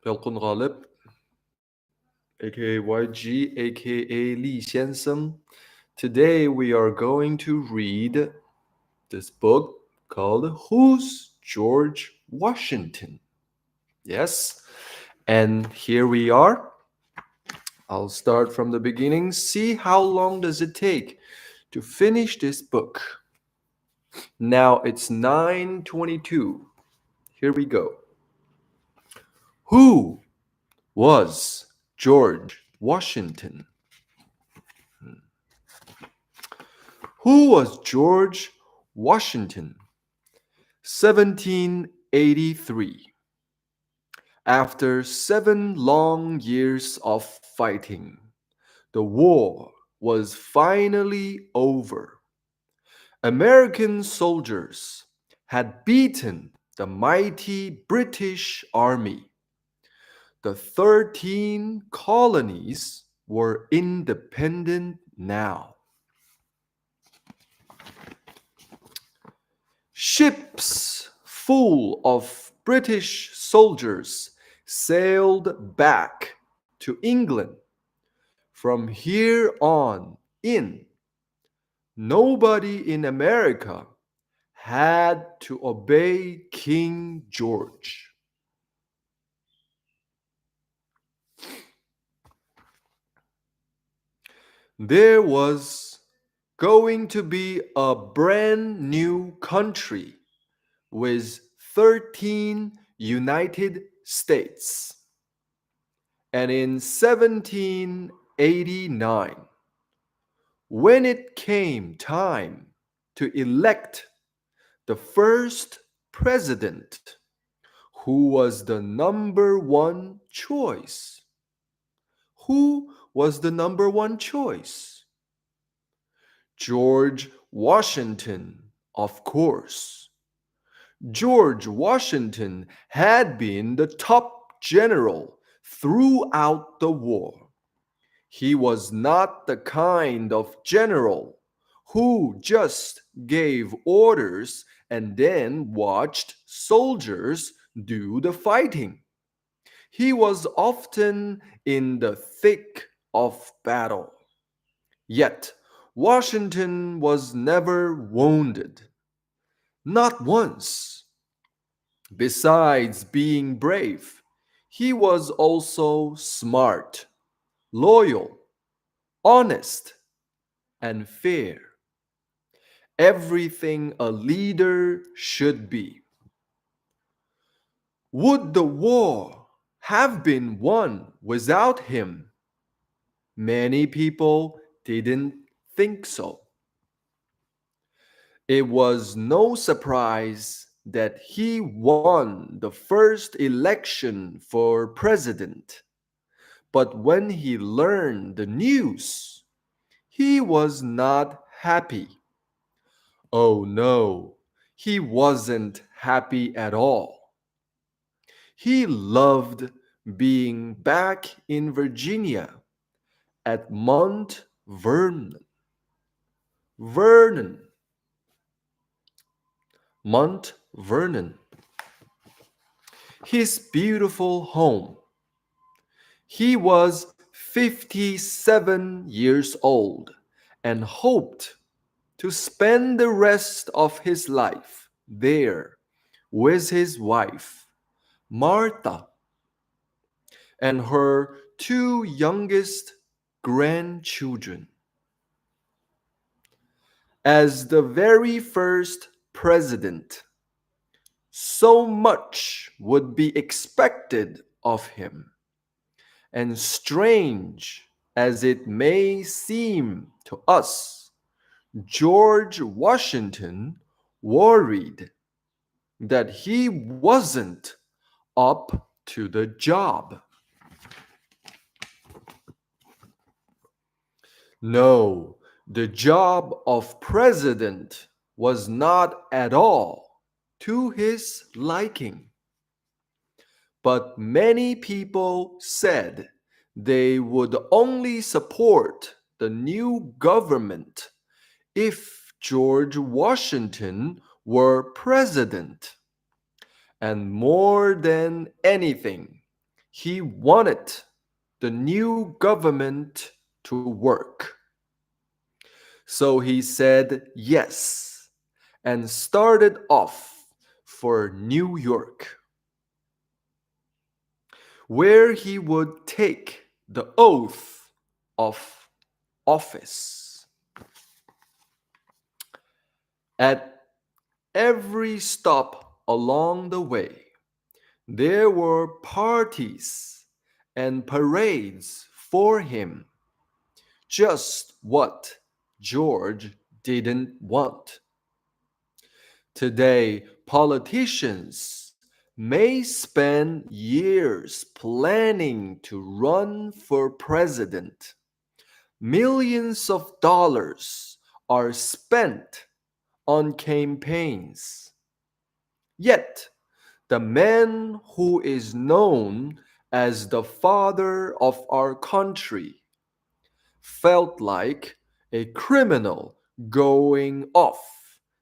Yalqun Ghalib, aka YG, aka Li Xianseng. Today we are going to read this book called Who's George Washington? Yes, and here we are. I'll start from the beginning. See how long does it take to finish this book. Now it's 9:22. Here we go. Who was George Washington? Who was George Washington? 1783. After 7 long years of fighting, the war was finally over. American soldiers had beaten the mighty British army. The 13 colonies were independent now. Ships full of British soldiers sailed back to England. From here on in, nobody in America had to obey King George. There was going to be a brand new country with 13 United States. And in 1789, when it came time to elect the first president, who was the number one choice? Who was the number one choice? George Washington, of course. George Washington had been the top general throughout the war. He was not the kind of general who just gave orders and then watched soldiers do the fighting. He was often in the thick of battle. Yet, Washington was never wounded. Not once. Besides being brave, he was also smart, loyal, honest, and fair. Everything a leader should be. Would the war have been won without him? Many people didn't think so. It was no surprise that he won the first election for president. But when he learned the news, he was not happy. Oh no, he wasn't happy at all. He loved being back in Virginia at Mount Vernon. Vernon. Mount Vernon. His beautiful home. He was 57 years old and hoped to spend the rest of his life there with his wife, Martha, and her two youngest grandchildren. As the very first president, so much would be expected of him. And strange as it may seem to us, George Washington worried that he wasn't up to the job. No, the job of president was not at all to his liking. But many people said they would only support the new government if George Washington were president. And more than anything, He wanted the new government to work. So he said yes and started off for New York, where he would take the oath of office. At every stop along the way, there were parties and parades for him, just what George didn't want. Today, politicians may spend years planning to run for president. Millions of dollars are spent on campaigns. Yet, the man who is known as the father of our country felt like a criminal going off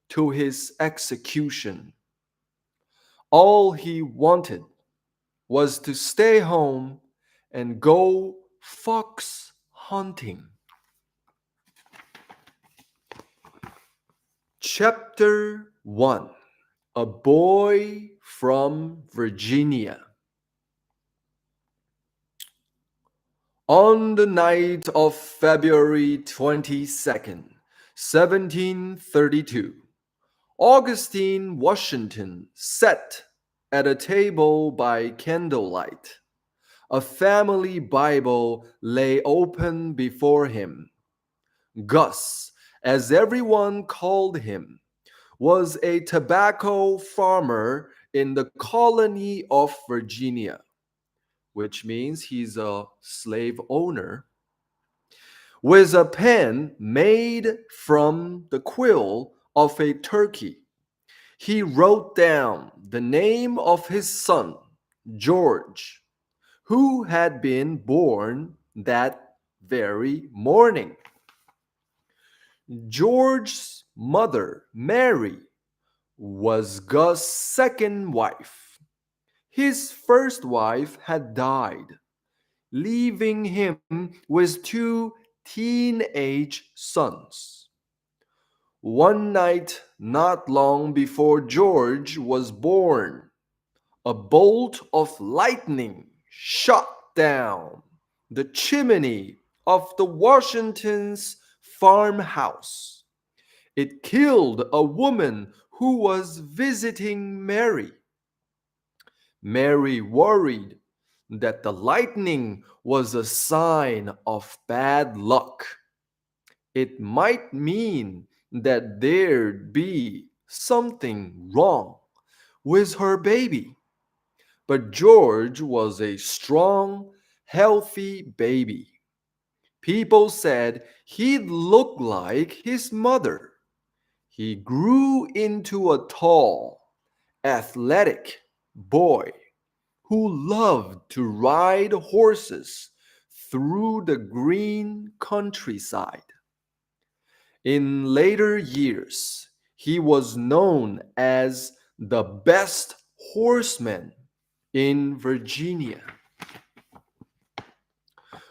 to his execution. All he wanted was to stay home and go fox hunting. Chapter 1. A Boy from Virginia. On the night of February 22nd, 1732, Augustine Washington sat at a table by candlelight. A family Bible lay open before him. Gus, as everyone called him, was a tobacco farmer in the colony of Virginia, which means he's a slave owner, with a pen made from the quill of a turkey. He wrote down the name of his son, George, who had been born that very morning. George's mother, Mary, was Gus' second wife. His first wife had died, leaving him with two teenage sons. One night, not long before George was born, a bolt of lightning shot down the chimney of the Washingtons' farmhouse. It killed a woman who was visiting Mary. Mary worried that the lightning was a sign of bad luck. It might mean that there'd be something wrong with her baby. But George was a strong, healthy baby. People said he'd look like his mother. He grew into a tall, athletic boy who loved to ride horses through the green countryside. In later years, he was known as the best horseman in Virginia.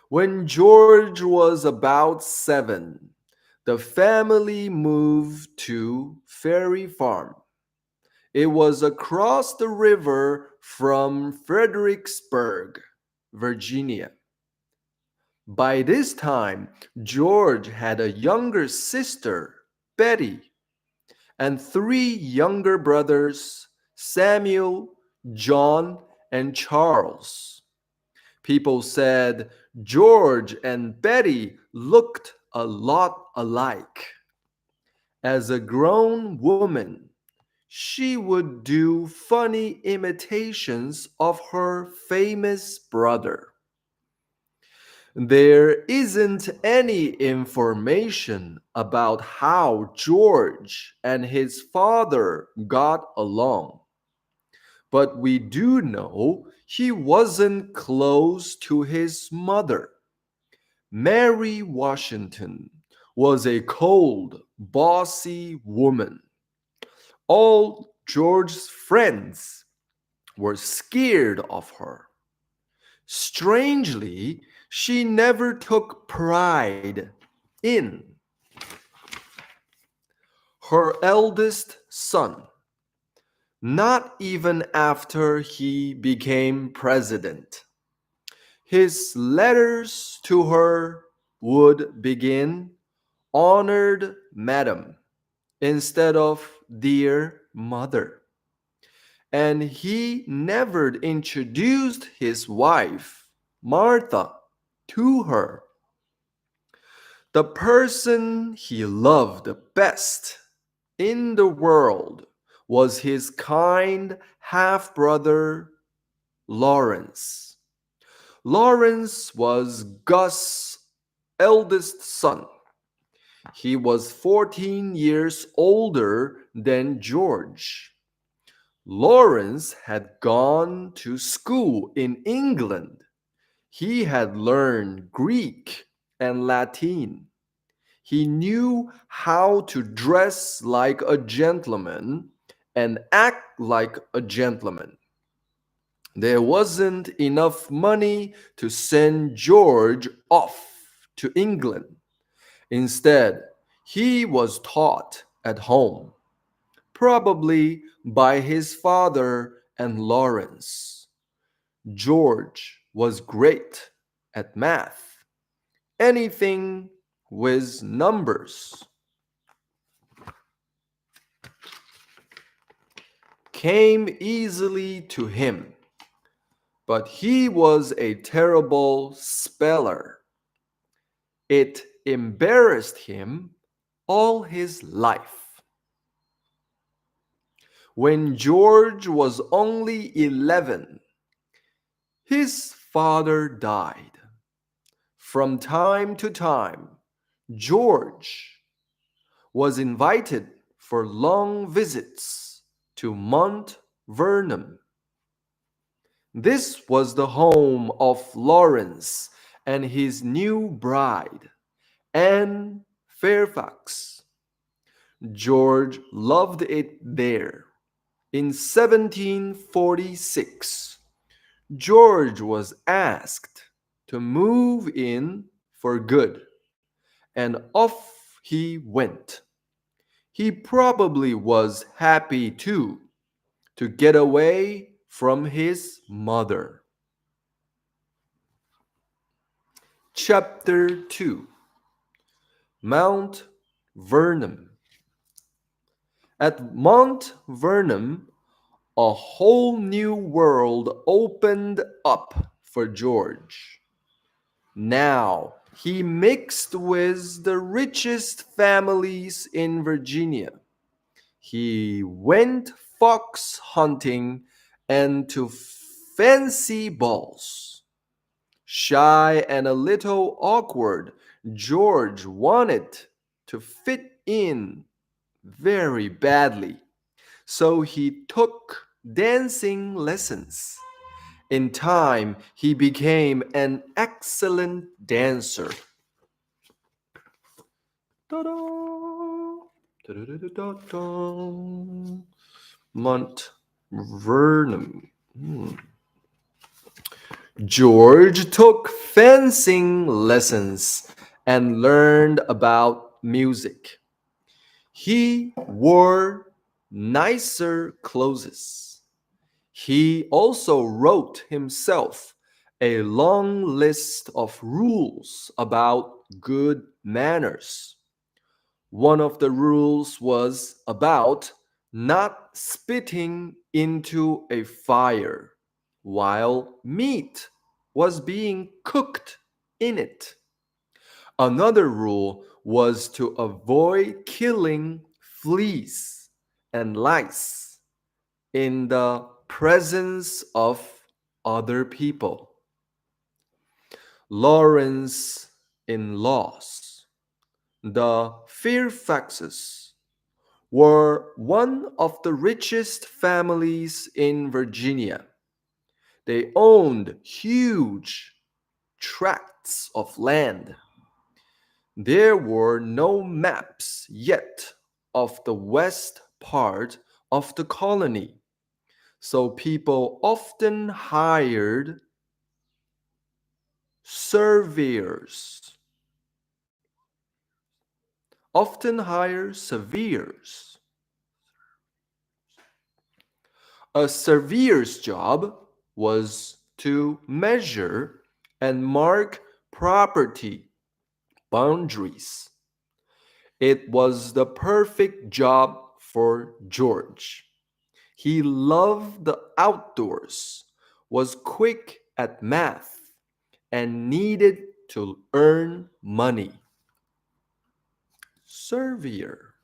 When George was about 7, the family moved to Ferry Farm. It was across the river from Fredericksburg, Virginia. By this time, George had a younger sister, Betty, and 3 younger brothers, Samuel, John, and Charles. People said George and Betty looked a lot alike. As a grown woman, she would do funny imitations of her famous brother. There isn't any information about how George and his father got along, but we do know he wasn't close to his mother. Mary Washington was a cold, bossy woman. All George's friends were scared of her. Strangely, she never took pride in her eldest son, not even after he became president. His letters to her would begin, "Honored Madam," instead of "Dear Mother." And he never introduced his wife, Martha, to her. The person he loved best in the world was his kind half brother, Lawrence. Lawrence was Gus' eldest son. He was 14 years older than George. Lawrence had gone to school in England. He had learned Greek and Latin. He knew how to dress like a gentleman and act like a gentleman. There wasn't enough money to send George off to England. Instead, he was taught at home, probably by his father and Lawrence. George was great at math, anything with numbers. Came easily to him, but he was a terrible speller. It embarrassed him all his life. When George was only 11, his father died. From time to time, George was invited for long visits to Mount Vernon. This was the home of Lawrence and his new bride, Anne Fairfax. George loved it there. In 1746, George was asked to move in for good, and off he went. He probably was happy too to get away from his mother. Chapter 2, Mount Vernon. At Mount Vernon, a whole new world opened up for George. Now he mixed with the richest families in Virginia. He went fox hunting and to fancy balls. Shy and a little awkward, George wanted to fit in very badly. So he took dancing lessons. In time, he became an excellent dancer. Ta-da! Da-da-da-da-da. Mount Vernon. George took fencing lessons and learned about music. He wore nicer clothes. He also wrote himself a long list of rules about good manners. One of the rules was about not spitting into a fire while meat was being cooked in it. Another rule was to avoid killing fleas and lice in the presence of other people. Lawrence in laws. The Fairfaxes were one of the richest families in Virginia. They owned huge tracts of land. There were no maps yet of the west part of the colony, so people often hired Surveyors often hire surveyors. A surveyor's job was to measure and mark property boundaries. It was the perfect job for George. He loved the outdoors, was quick at math, and needed to earn money. Surveyor.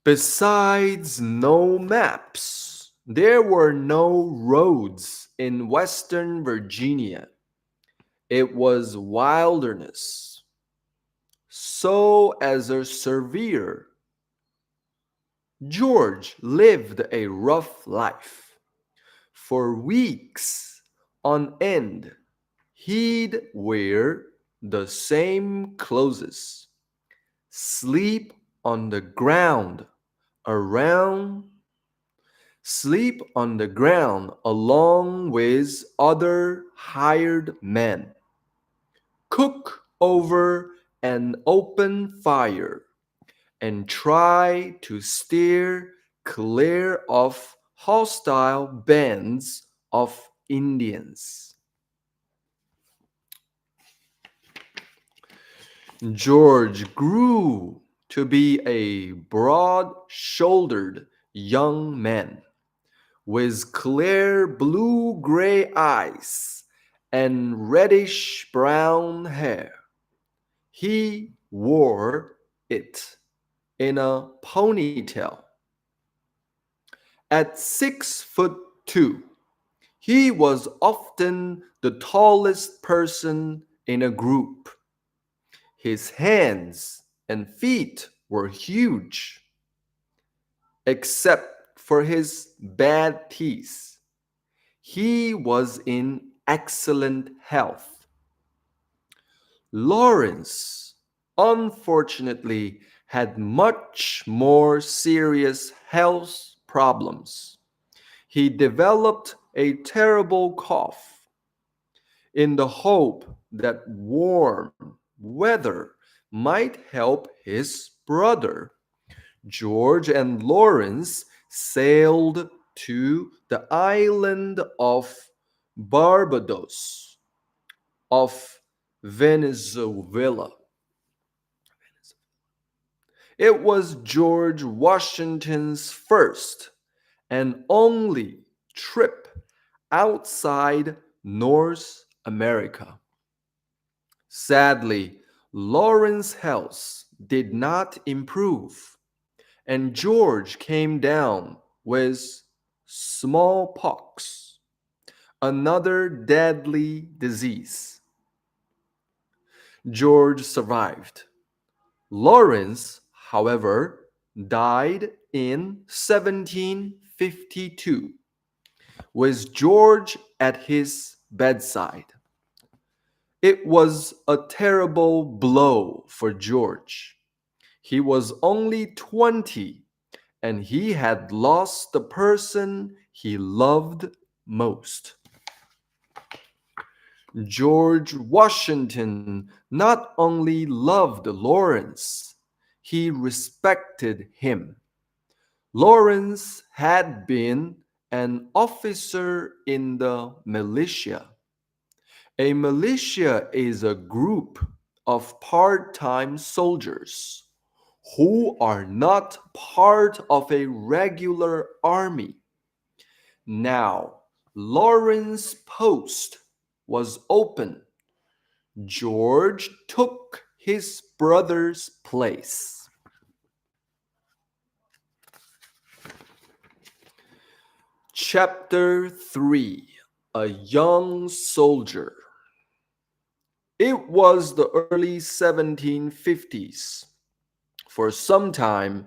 Besides no maps, there were no roads in Western Virginia. It was wilderness. So, as a surveyor, George lived a rough life. For weeks on end, he'd wear the same clothes, sleep on the ground around, sleep on the ground along with other hired men, cook over an open fire, and try to steer clear of hostile bands of Indians. George grew to be a broad shouldered young man with clear blue gray eyes and reddish brown hair. He wore it in a ponytail. At 6'2", he was often the tallest person in a group. His hands and feet were huge, except for his bad teeth. He was in excellent health. Lawrence, unfortunately, had much more serious health problems. He developed a terrible cough. In the hope that warm weather might help his brother, George and Lawrence sailed to the island of Barbados of Venezuela. It was George Washington's first and only trip outside North America. Sadly, Lawrence's health did not improve, and George came down with smallpox, another deadly disease. George survived. Lawrence, however, died in 1752 with George at his bedside. It was a terrible blow for George. He was only 20 and he had lost the person he loved most. George Washington not only loved Lawrence, he respected him. Lawrence had been an officer in the militia. A militia is a group of part-time soldiers who are not part of a regular army. Now, Lawrence's post was open. George took his brother's place. Chapter 3: A Young Soldier. It was the early 1750s. For some time,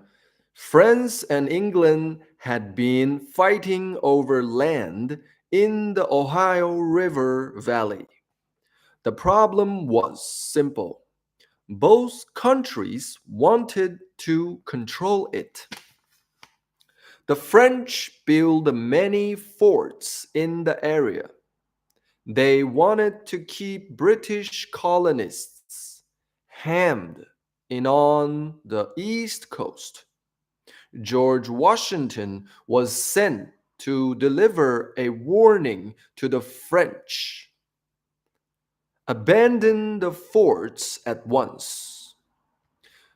France and England had been fighting over land in the Ohio River Valley. The problem was simple. Both countries wanted to control it. The French built many forts in the area. They wanted to keep British colonists hemmed in on the East Coast. George Washington was sent to deliver a warning to the French. Abandon the forts at once.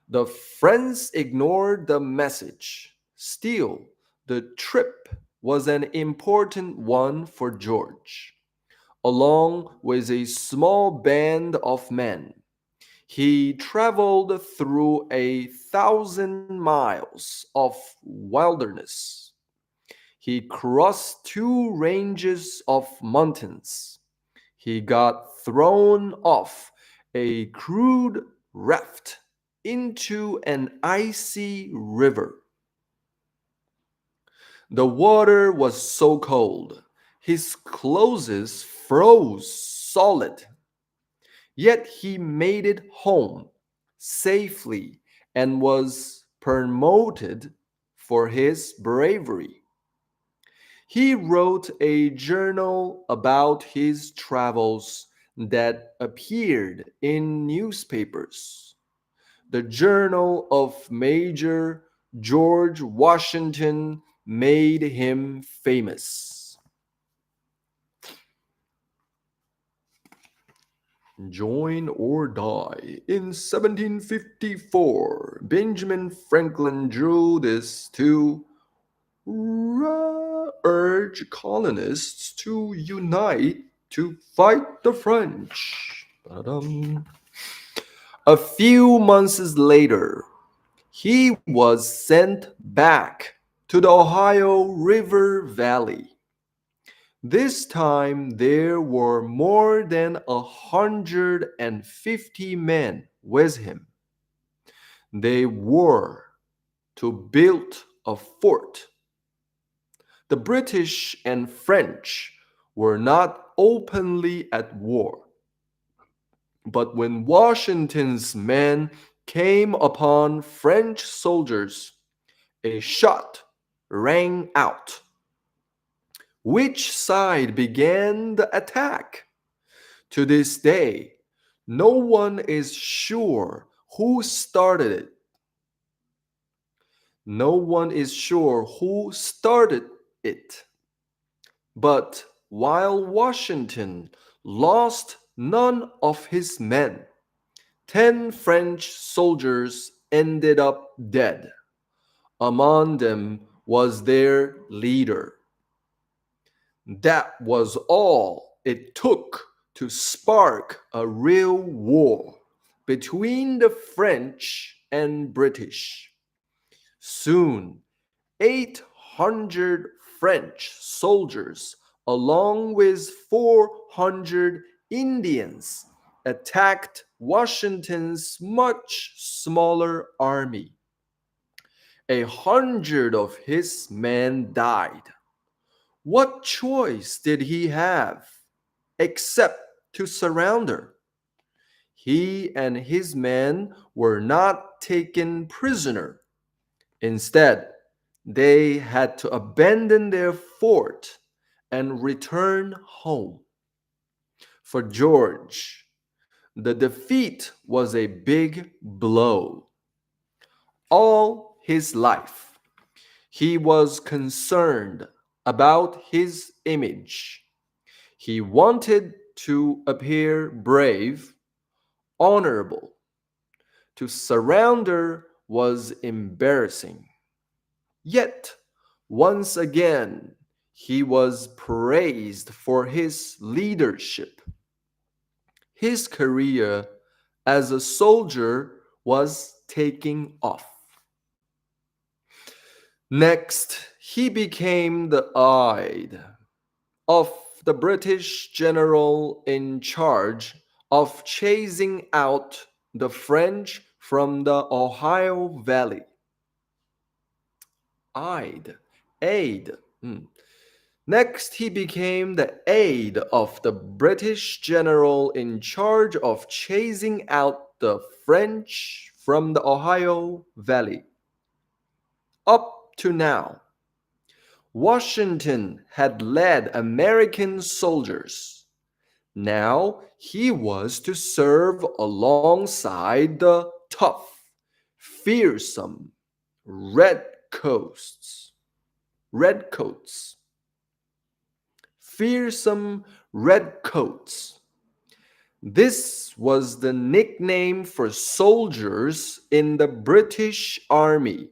The Friends ignored the message. Still, the trip was an important one for George. Along with a small band of men, he traveled through 1,000 miles of wilderness. He crossed two ranges of mountains. He got thrown off a crude raft into an icy river. The water was so cold, his clothes froze solid. Yet he made it home safely and was promoted for his bravery. He wrote a journal about his travels that appeared in newspapers. The Journal of Major George Washington made him famous. Join or die. In 1754, Benjamin Franklin drew this to urge colonists to unite to fight the French. Ba-dum. A few months later, he was sent back to the Ohio River Valley. This time there were more than 150 men with him. They were to build a fort. The British and French were not openly at war. But when Washington's men came upon French soldiers, a shot rang out. Which side began the attack? To this day, no one is sure who started it. No one is sure who started it. But while Washington lost none of his men, 10 French soldiers ended up dead. Among them was their leader. That was all it took to spark a real war between the French and British. Soon, 800 French soldiers, along with 400 Indians, attacked Washington's much smaller army. 100 of his men died. What choice did he have except to surrender? He and his men were not taken prisoner. Instead, they had to abandon their fort and return home. For George, the defeat was a big blow. All his life, he was concerned about his image. He wanted to appear brave, honorable. To surrender was embarrassing. Yet, once again, he was praised for his leadership. His career as a soldier was taking off. Next, he became the aide of the British general in charge of chasing out the French from the Ohio Valley. Aide. Aide. Next, he became the aide of the British general in charge of chasing out the French from the Ohio Valley. Up to now, Washington had led American soldiers. Now he was to serve alongside the tough, fearsome redcoats. Redcoats. Fearsome redcoats. This was the nickname for soldiers in the British Army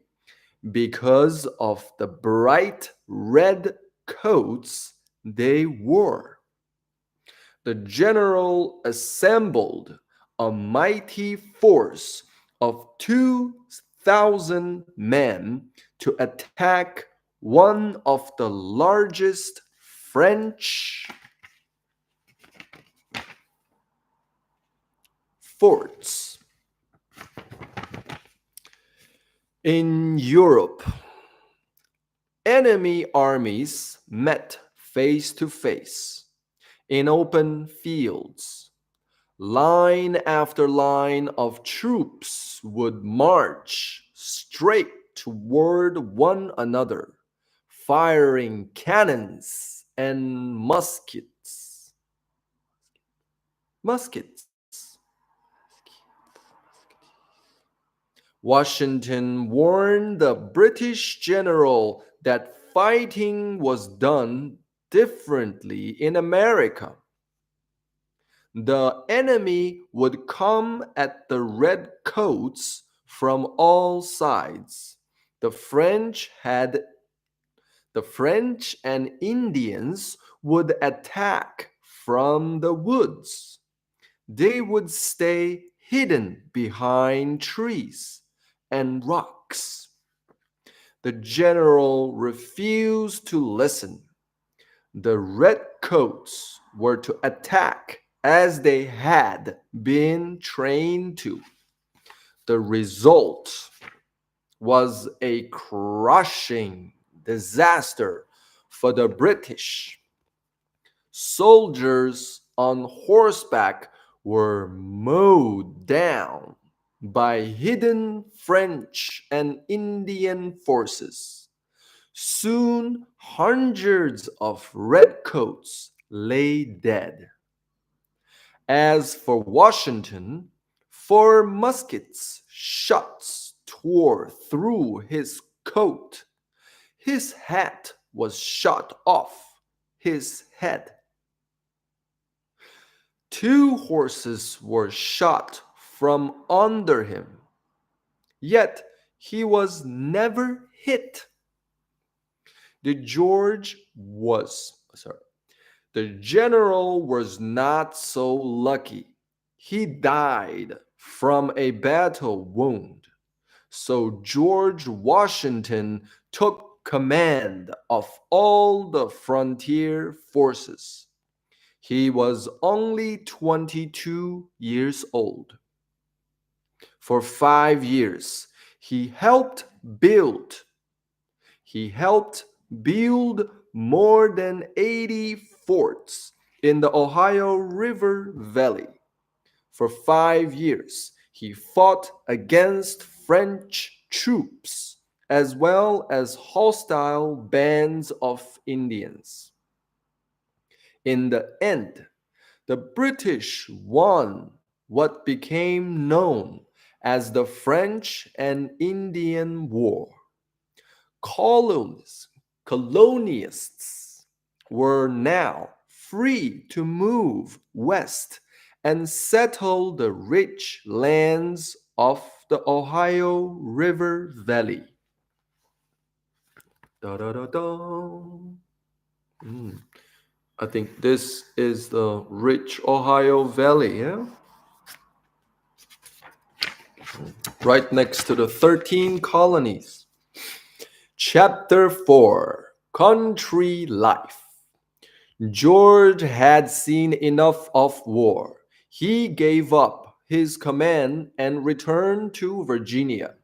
because of the bright red coats they wore. The general assembled a mighty force of 2,000 men to attack one of the largest French forts in Europe. Enemy armies met face to face in open fields. Line after line of troops would march straight toward one another, firing cannons and muskets. Muskets. Washington warned the British general that fighting was done differently in America. The enemy would come at the redcoats from all sides. The French had the French and Indians would attack from the woods. They would stay hidden behind trees and rocks. The general refused to listen. The redcoats were to attack as they had been trained to. The result was a crushing disaster for the British. Soldiers on horseback were mowed down by hidden French and Indian forces. Soon, hundreds of redcoats lay dead. As for Washington, 4 muskets shots tore through his coat. His hat was shot off his head. 2 horses were shot from under him, yet he was never hit. The George was sorry. The general was not so lucky. He died from a battle wound. So George Washington took command of all the frontier forces. He was only 22 years old. For 5 years, he helped build he helped build more than 80 forts in the Ohio River Valley. For 5 years, he fought against French troops as well as hostile bands of Indians. In the end, the British won what became known as the French and Indian War. Colonists, colonists were now free to move west and settle the rich lands of the Ohio River Valley. Da, da, da, da. Mm. I think this is the rich Ohio Valley, yeah? Right next to the 13 colonies. Chapter 4 Country Life. George had seen enough of war. He gave up his command and returned to Virginia.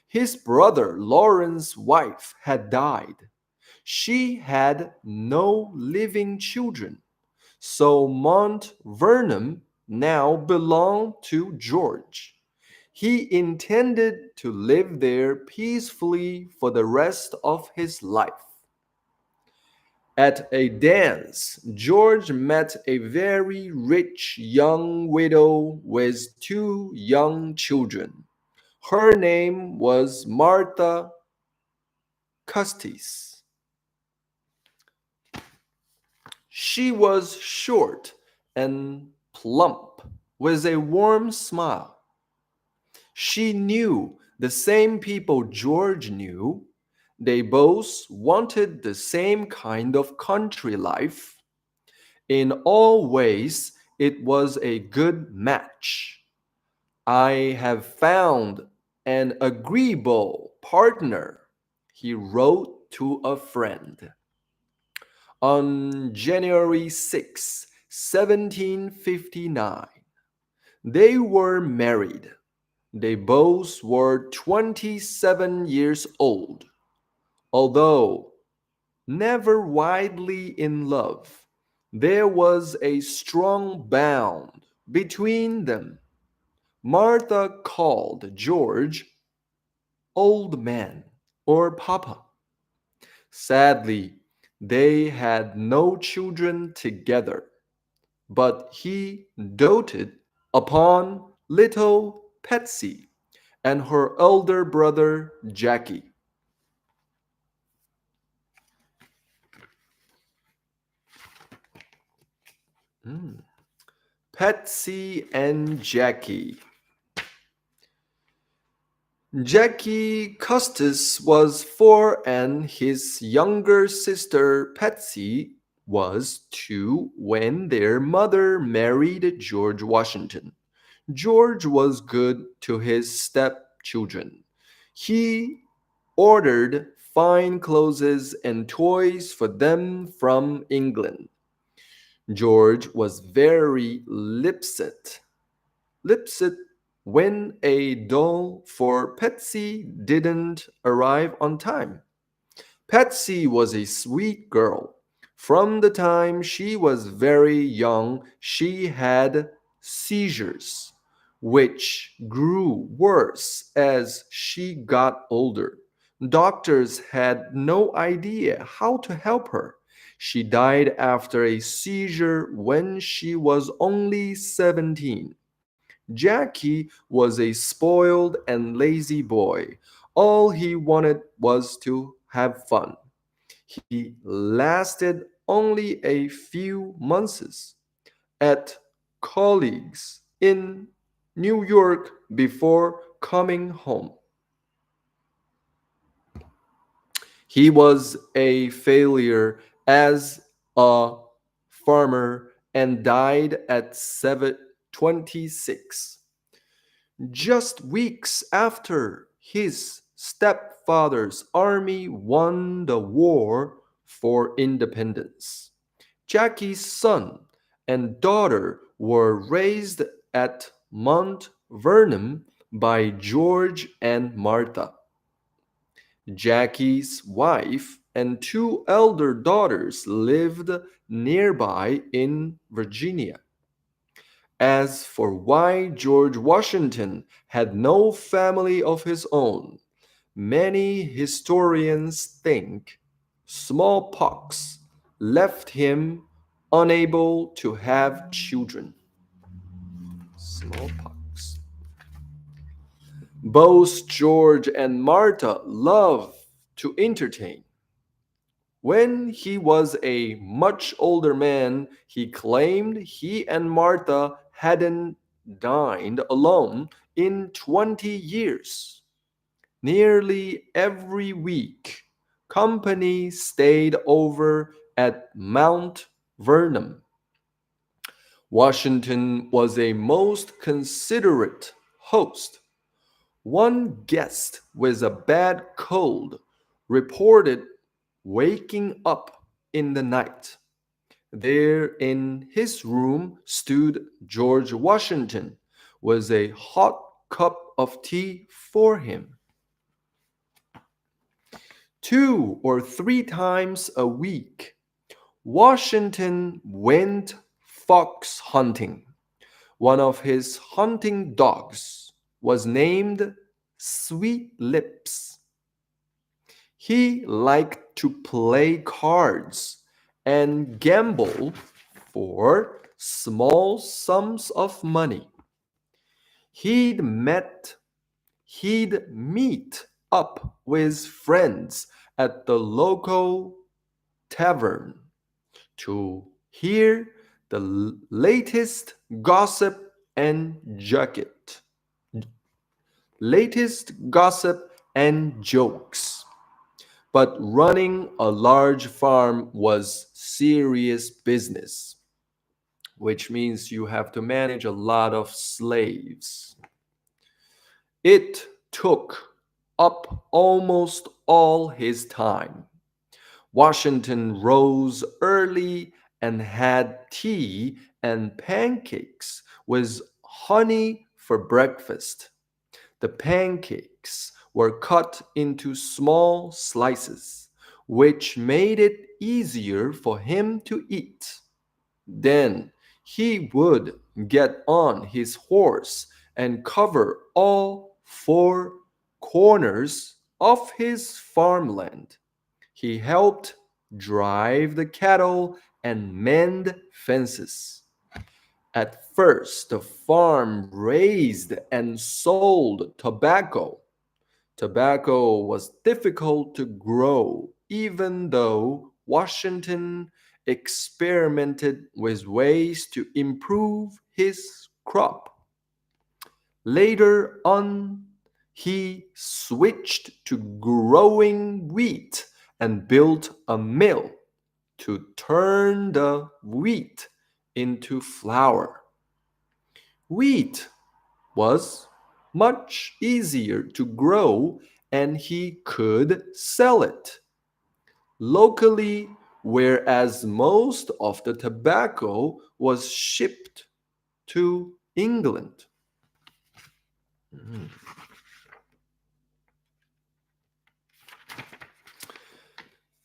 His brother Lawrence's wife had died. She had no living children, so Mount Vernon now belonged to George. He intended to live there peacefully for the rest of his life. At a dance, George met a very rich young widow with two young children. Her name was Martha Custis. She was short and plump, with a warm smile. She knew the same people George knew. They both wanted the same kind of country life. In all ways, it was a good match. I have found an agreeable partner, he wrote to a friend. On January 6, 1759, they were married. They both were 27 years old. Although never widely in love, there was a strong bond between them. Martha called George old man or papa. Sadly, they had no children together, but he doted upon little Patsy and her elder brother Jackie. Mm. Patsy and Jackie. Jackie Custis was four and his younger sister Patsy was two when their mother married George Washington. George was good to his stepchildren. He ordered fine clothes and toys for them from England. George was very Lipset when a doll for Patsy didn't arrive on time. Patsy was a sweet girl. From the time she was very young, she had seizures, which grew worse as she got older. Doctors had no idea how to help her. She died after a seizure when she was only 17. Jackie was a spoiled and lazy boy. All he wanted was to have fun. He lasted only a few months at colleagues in New York before coming home. He was a failure as a farmer and died at 26. Just weeks after his stepfather's army won the war for independence. Jackie's son and daughter were raised at Mount Vernon by George and Martha. Jackie's wife and two elder daughters lived nearby in Virginia. As for why George Washington had no family of his own, many historians think smallpox left him unable to have children. Smallpox. Both George and Martha loved to entertain. When he was a much older man, he claimed he and Martha hadn't dined alone in 20 years. Nearly every week, company stayed over at Mount Vernon. Washington was a most considerate host. One guest with a bad cold reported waking up in the night. There in his room stood George Washington with a hot cup of tea for him. 2 or 3 times a week, Washington went fox hunting. One of his hunting dogs was named Sweet Lips. He liked to play cards and gamble for small sums of money. He'd met he'd meet up with friends at the local tavern to hear the latest gossip and jacket, latest gossip and jokes. But running a large farm was serious business, which means you have to manage a lot of slaves. It took up almost all his time. Washington rose early and had tea and pancakes with honey for breakfast. The pancakes were cut into small slices, which made it easier for him to eat. Then he would get on his horse and cover all four corners of his farmland. He helped drive the cattle and mend fences. At first, the farm raised and sold tobacco. Tobacco was difficult to grow, even though Washington experimented with ways to improve his crop. Later on, he switched to growing wheat and built a mill to turn the wheat into flour. Wheat was much easier to grow and he could sell it locally, whereas most of the tobacco was shipped to England. Mhm.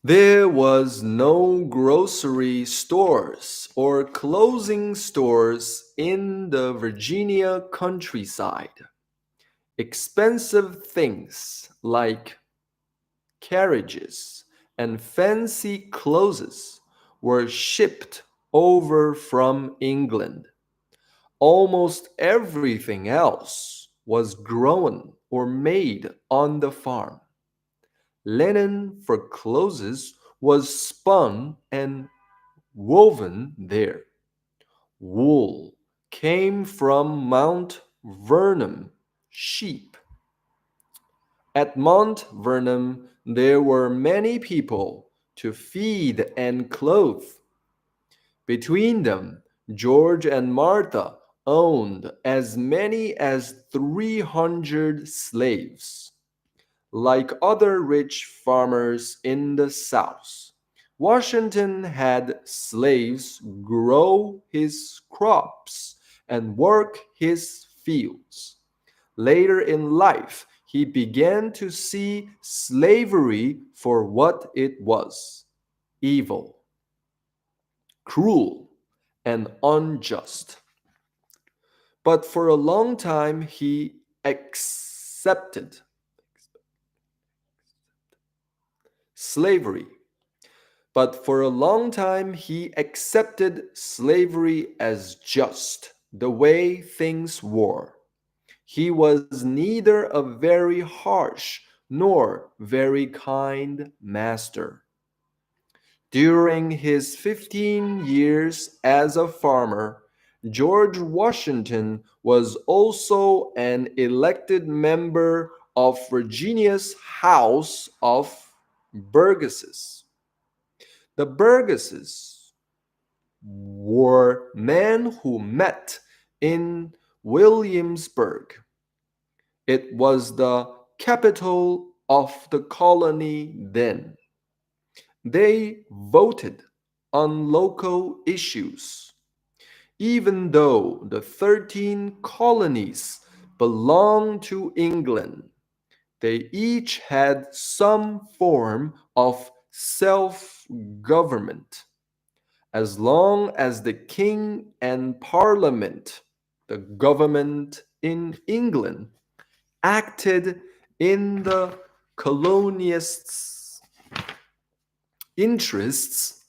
There was no grocery stores or clothing stores in the Virginia countryside. Expensive things like carriages and fancy clothes were shipped over from England. Almost everything else was grown or made on the farm. Linen for clothes was spun and woven there. Wool came from Mount Vernon sheep. At Mount Vernon, there were many people to feed and clothe. Between them, George and Martha owned as many as 300 slaves. Like other rich farmers in the South, Washington had slaves grow his crops and work his fields. Later in life, he began to see slavery for what it was: evil, cruel, and unjust. But for a long time, he accepted slavery. But for a long time, he accepted slavery as just the way things were. He was neither a very harsh nor very kind master. During his 15 years as a farmer, George Washington was also an elected member of Virginia's House of Burgesses. The Burgesses were men who met in Williamsburg. It was the capital of the colony then. They voted on local issues. Even though the 13 colonies belonged to England, they each had some form of self government. As long as the king and parliament, the government in England, acted in the colonists' interests,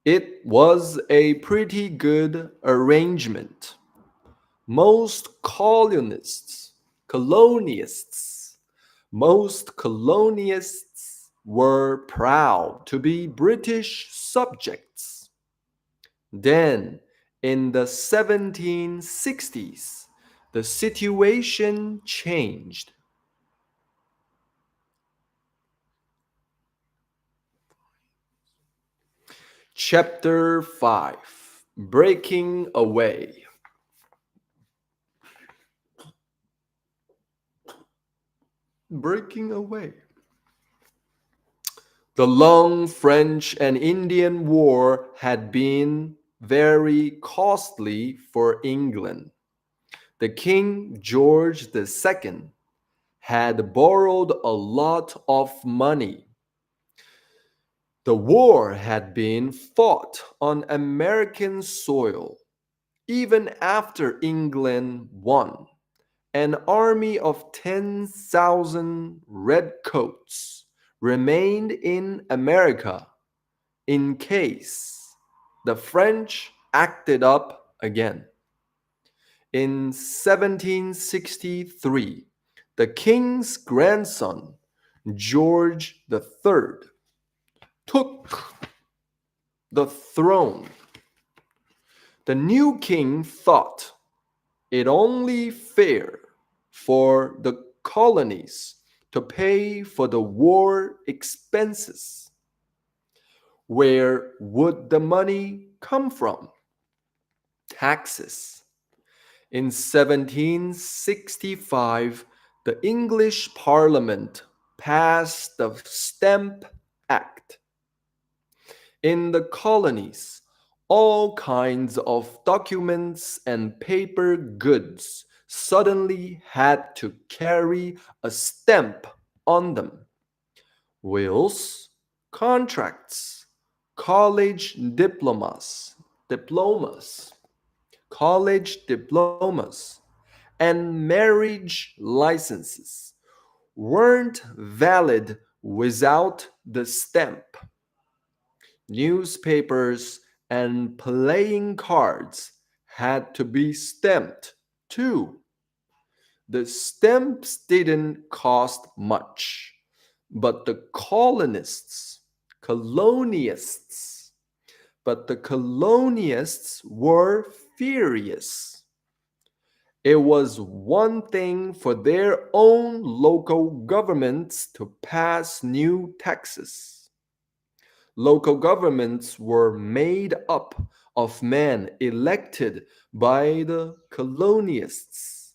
It was a pretty good arrangement. Most colonists, most colonists were proud to be British subjects. Then, in the 1760s, the situation changed. Chapter 5, Breaking Away. Breaking Away. The long French and Indian War had been very costly for England. The King George II had borrowed a lot of money. The war had been fought on American soil. Even after England won, an army of 10,000 redcoats remained in America in case the French acted up again. In 1763, the king's grandson, George III, took the throne. The new king thought it only fair for the colonies to pay for the war expenses. Where would the money come from? Taxes. In 1765, the English Parliament passed the Stamp Act. In the colonies, all kinds of documents and paper goods suddenly had to carry a stamp on them. Wills, contracts, college diplomas, college diplomas, and marriage licenses weren't valid without the stamp. Newspapers and playing cards had to be stamped too. The stamps didn't cost much, but the colonists, but the colonists were furious. It was one thing for their own local governments to pass new taxes. Local governments were made up of men elected by the colonists,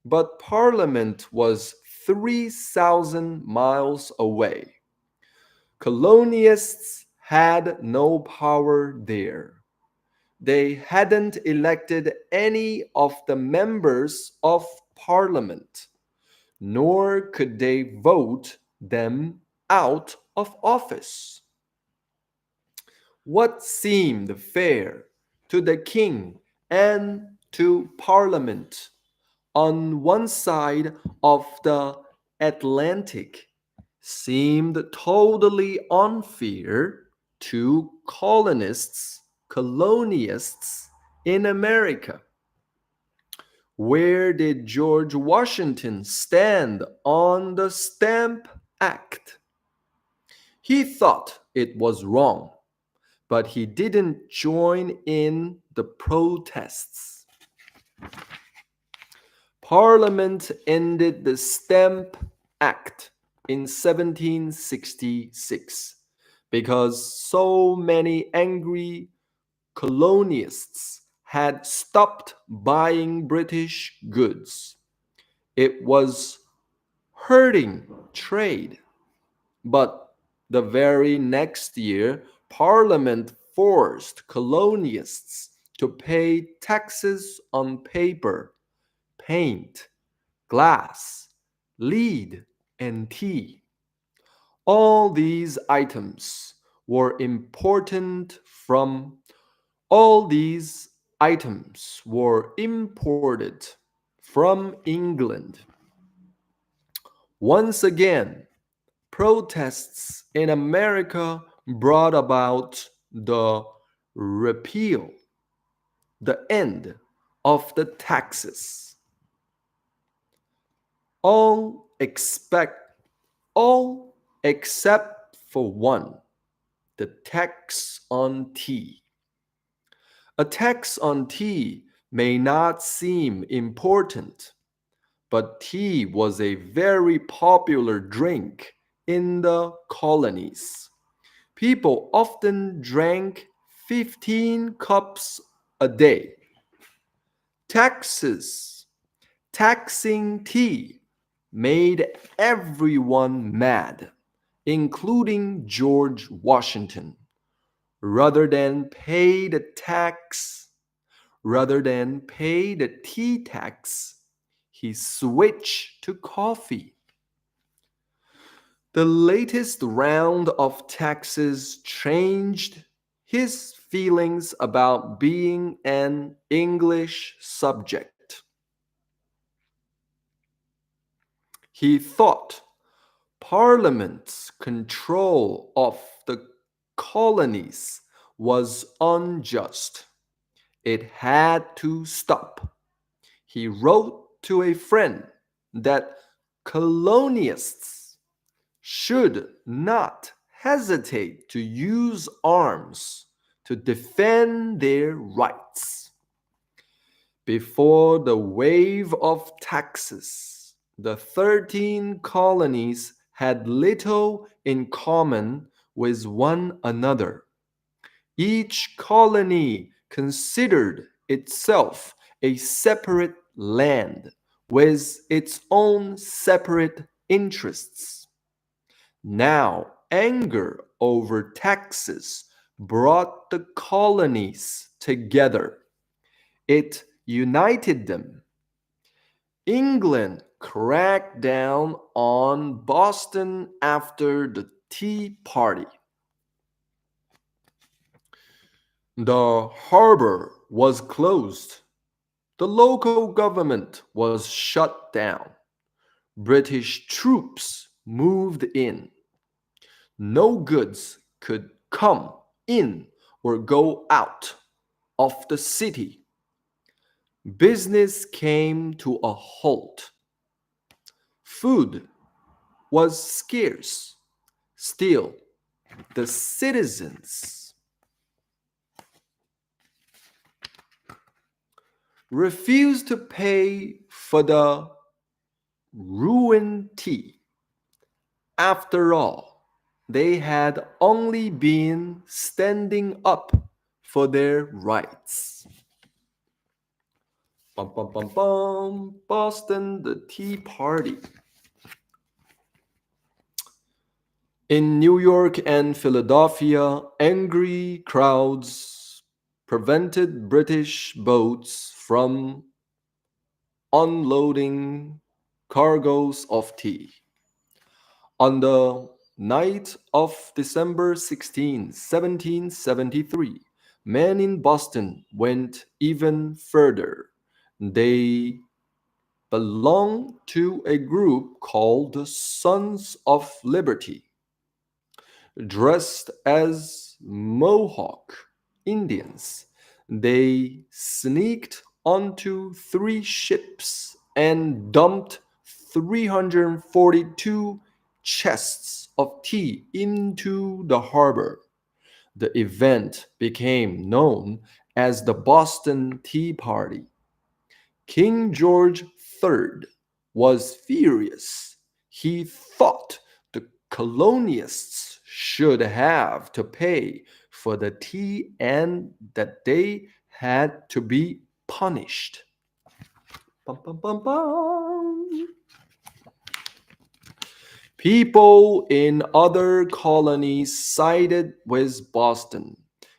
but Parliament was 3,000 miles away. Colonists had no power there. They hadn't elected any of the members of Parliament, nor could they vote them out of office. What seemed fair to the king and to Parliament on one side of the Atlantic seemed totally unfair to colonists in America. Where did George Washington stand on the Stamp Act? He thought it was wrong, but he didn't join in the protests. Parliament ended the Stamp Act in 1766 because so many angry colonists had stopped buying British goods. It was hurting trade. But the very next year, Parliament forced colonists to pay taxes on paper, paint, glass, lead, and tea. All these items were important from all these items were imported from England. Once again, protests in America brought about the repeal the end of the taxes. All all except for one, the tax on tea. A tax on tea may not seem important, but tea was a very popular drink in the colonies. People often drank 15 cups a day. Taxes, taxing tea, made everyone mad, including George Washington. Rather than pay the tax, rather than pay the tea tax, he switched to coffee. The latest round of taxes changed his feelings about being an English subject. He thought Parliament's control of the colonies was unjust. It had to stop. He wrote to a friend that colonists should not hesitate to use arms to defend their rights. Before the wave of taxes, the 13 colonies had little in common with one another. Each colony considered itself a separate land with its own separate interests. Now, anger over taxes brought the colonies together. It united them. England cracked down on Boston after the Tea Party. The harbor was closed. The local government was shut down. British troops moved in. No goods could come in or go out of the city. Business came to a halt. Food was scarce. Still, the citizens refused to pay for the ruined tea. After all, they had only been standing up for their rights. Bum, bum, bum, bum. Boston, the Tea Party. In New York and Philadelphia, angry crowds prevented British boats from unloading cargoes of tea. On the night of December 16, 1773, men in Boston went even further. They belonged to a group called the Sons of Liberty. Dressed as Mohawk Indians, they sneaked onto 3 ships and dumped 342 chests of tea into the harbor. The event became known as the Boston Tea Party. King George III was furious. He thought the colonists should have to pay for the tea and that they had to be punished. Bum, bum, bum, bum. People in other colonies sided with Boston,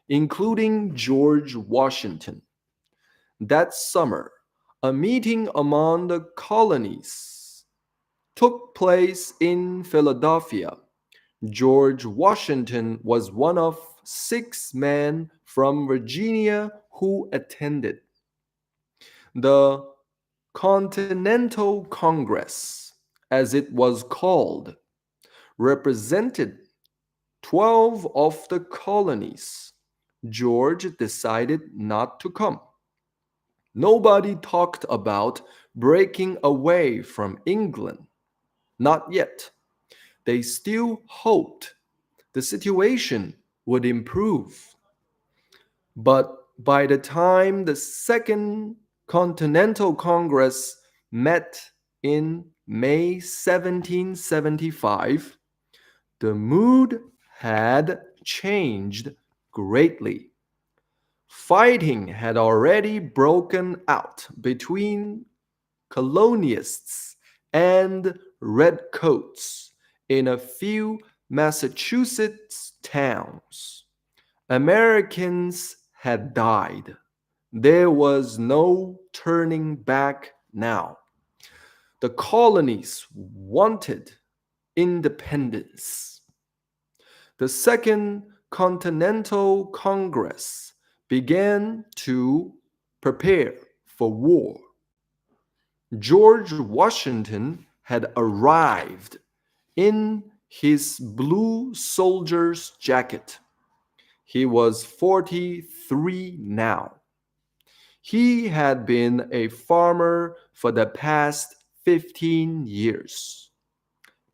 including George Washington. That summer, a meeting among the colonies took place in Philadelphia. George Washington was one of 6 men from Virginia who attended. The Continental Congress, as it was called, represented 12 of the colonies. George decided not to come. Nobody talked about breaking away from England. Not yet. They still hoped the situation would improve. But by the time the Second Continental Congress met in May 1775, the mood had changed greatly. Fighting had already broken out between colonists and redcoats in a few Massachusetts towns. Americans had died. There was no turning back now. The colonies wanted independence. The Second Continental Congress began to prepare for war. George Washington had arrived in his blue soldier's jacket. He was 43 now. He had been a farmer for the past 15 years.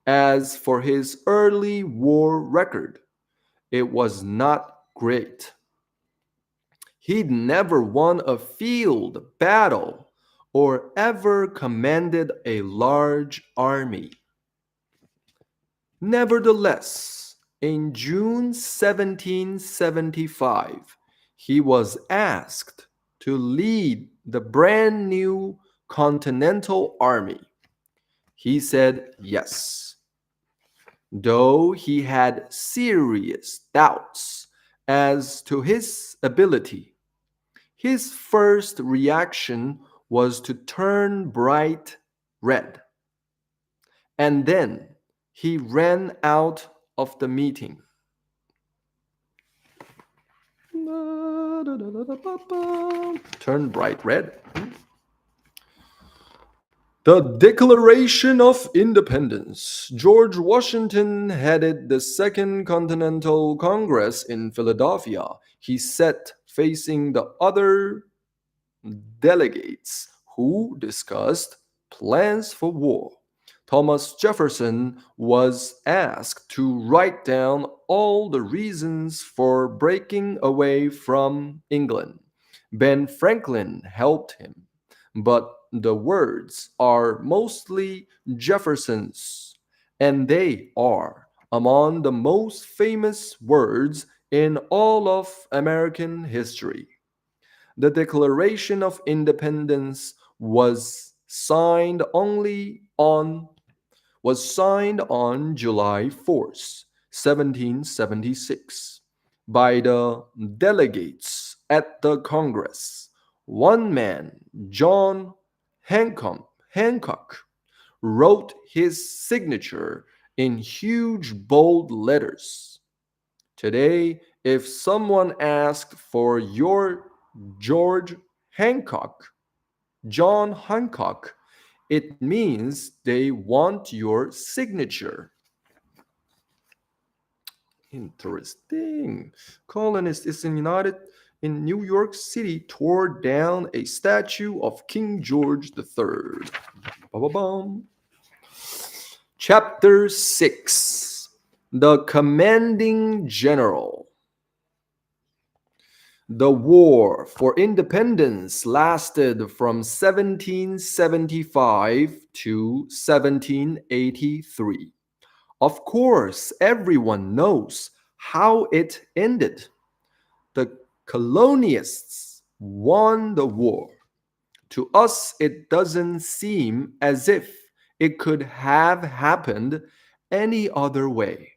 As for his early war record, it was not great. He'd never won a field battle or ever commanded a large army. Nevertheless, in June 1775, he was asked to lead the brand new Continental Army. He said yes, though he had serious doubts as to his ability. His first reaction was to turn bright red, and then he ran out of the meeting. Turn bright red. The Declaration of Independence. George Washington headed the Second Continental Congress in Philadelphia. He sat facing the other delegates who discussed plans for war. Thomas Jefferson was asked to write down all the reasons for breaking away from England. Ben Franklin helped him, but the words are mostly Jefferson's, and they are among the most famous words in all of American history. The Declaration of Independence was signed on July 4th, 1776, by the delegates at the Congress. One man, John Hancock, wrote his signature in huge bold letters. Today, if someone asked for your George Hancock, John Hancock, it means they want your signature. Interesting. Colonists in New York City tore down a statue of King George III. Ba-ba-bum. Chapter 6. The Commanding General. The War for Independence lasted from 1775 to 1783. Of course, everyone knows how it ended. The colonists won the war. To us, it doesn't seem as if it could have happened any other way.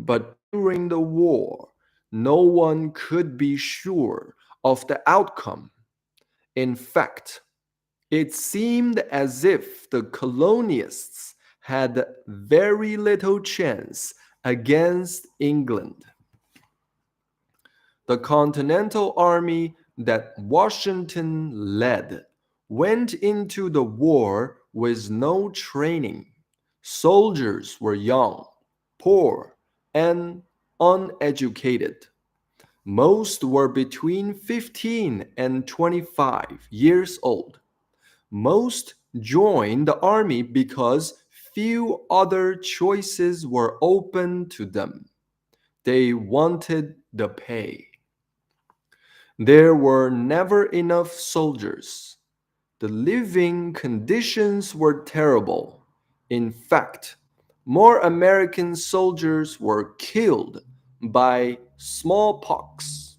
But during the war, no one could be sure of the outcome. In fact, it seemed as if the colonists had very little chance against England. The Continental Army that Washington led went into the war with no training. Soldiers were young, poor, and uneducated. Most were between 15 and 25 years old. Most joined the army because few other choices were open to them. They wanted the pay. There were never enough soldiers. The living conditions were terrible. In fact, more American soldiers were killed by smallpox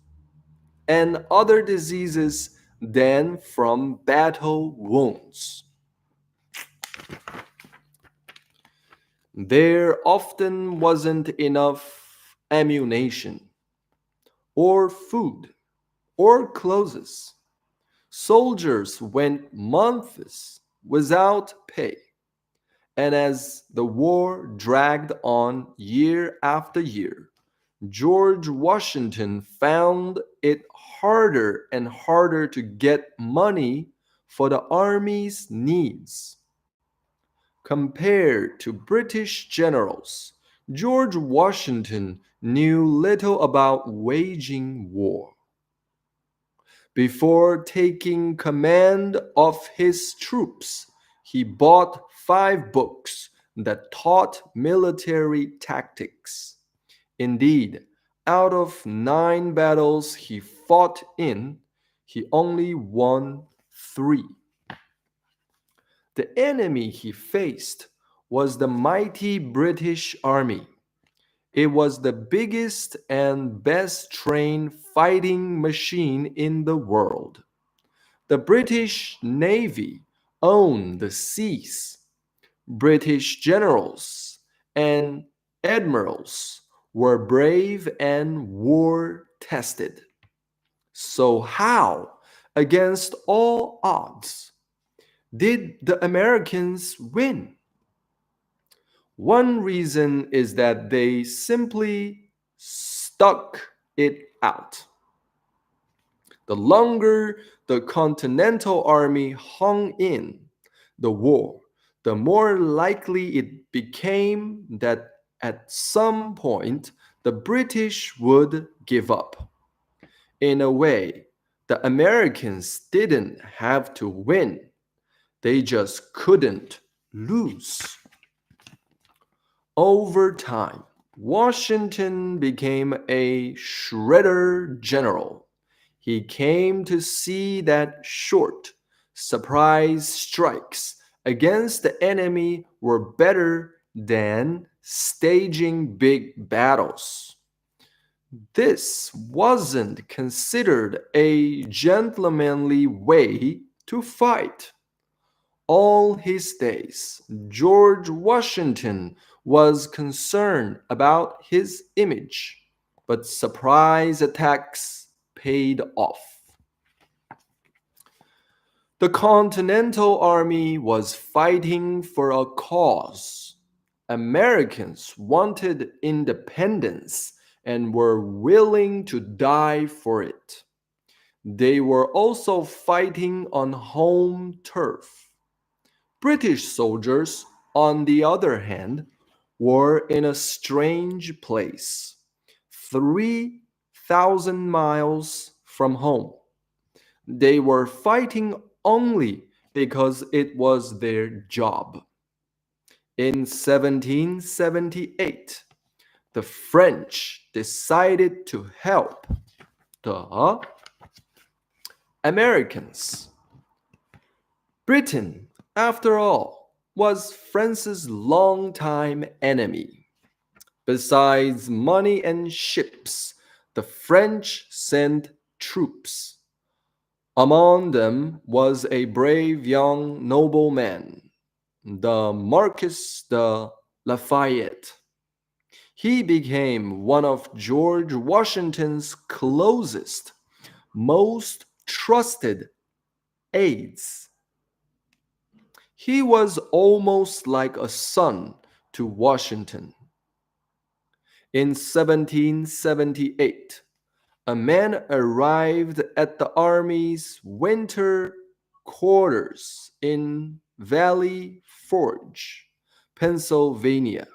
and other diseases than from battle wounds. There often wasn't enough ammunition, or food, or clothes. Soldiers went months without pay, and as the war dragged on year after year, George Washington found it harder and harder to get money for the army's needs. Compared to British generals, George Washington knew little about waging war. Before taking command of his troops, he bought 5 books that taught military tactics. Indeed, out of 9 battles he fought in, he only won 3. The enemy he faced was the mighty British Army. It was the biggest and best trained fighting machine in the world. The British Navy owned the seas. British generals and admirals were brave and war tested. So, how, against all odds, did the Americans win? One reason is that they simply stuck it out. The longer the Continental Army hung in the war, the more likely it became that at some point the British would give up. In a way, the Americans didn't have to win, they just couldn't lose. Over time, Washington became a shredder general. He came to see that short, surprise strikes against the enemy were better than staging big battles. This wasn't considered a gentlemanly way to fight. All his days, George Washington was concerned about his image, but surprise attacks paid off. The Continental Army was fighting for a cause. Americans wanted independence and were willing to die for it. They were also fighting on home turf. British soldiers, on the other hand, were in a strange place, 3,000 miles from home. They were fighting only because it was their job. In 1778, the French decided to help the Americans. Britain, after all, was France's longtime enemy. Besides money and ships, the French sent troops. Among them was a brave young nobleman, the Marquis de Lafayette. He became one of George Washington's closest, most trusted aides. He was almost like a son to Washington. In 1778, a man arrived at the army's winter quarters in Valley Forge, Pennsylvania.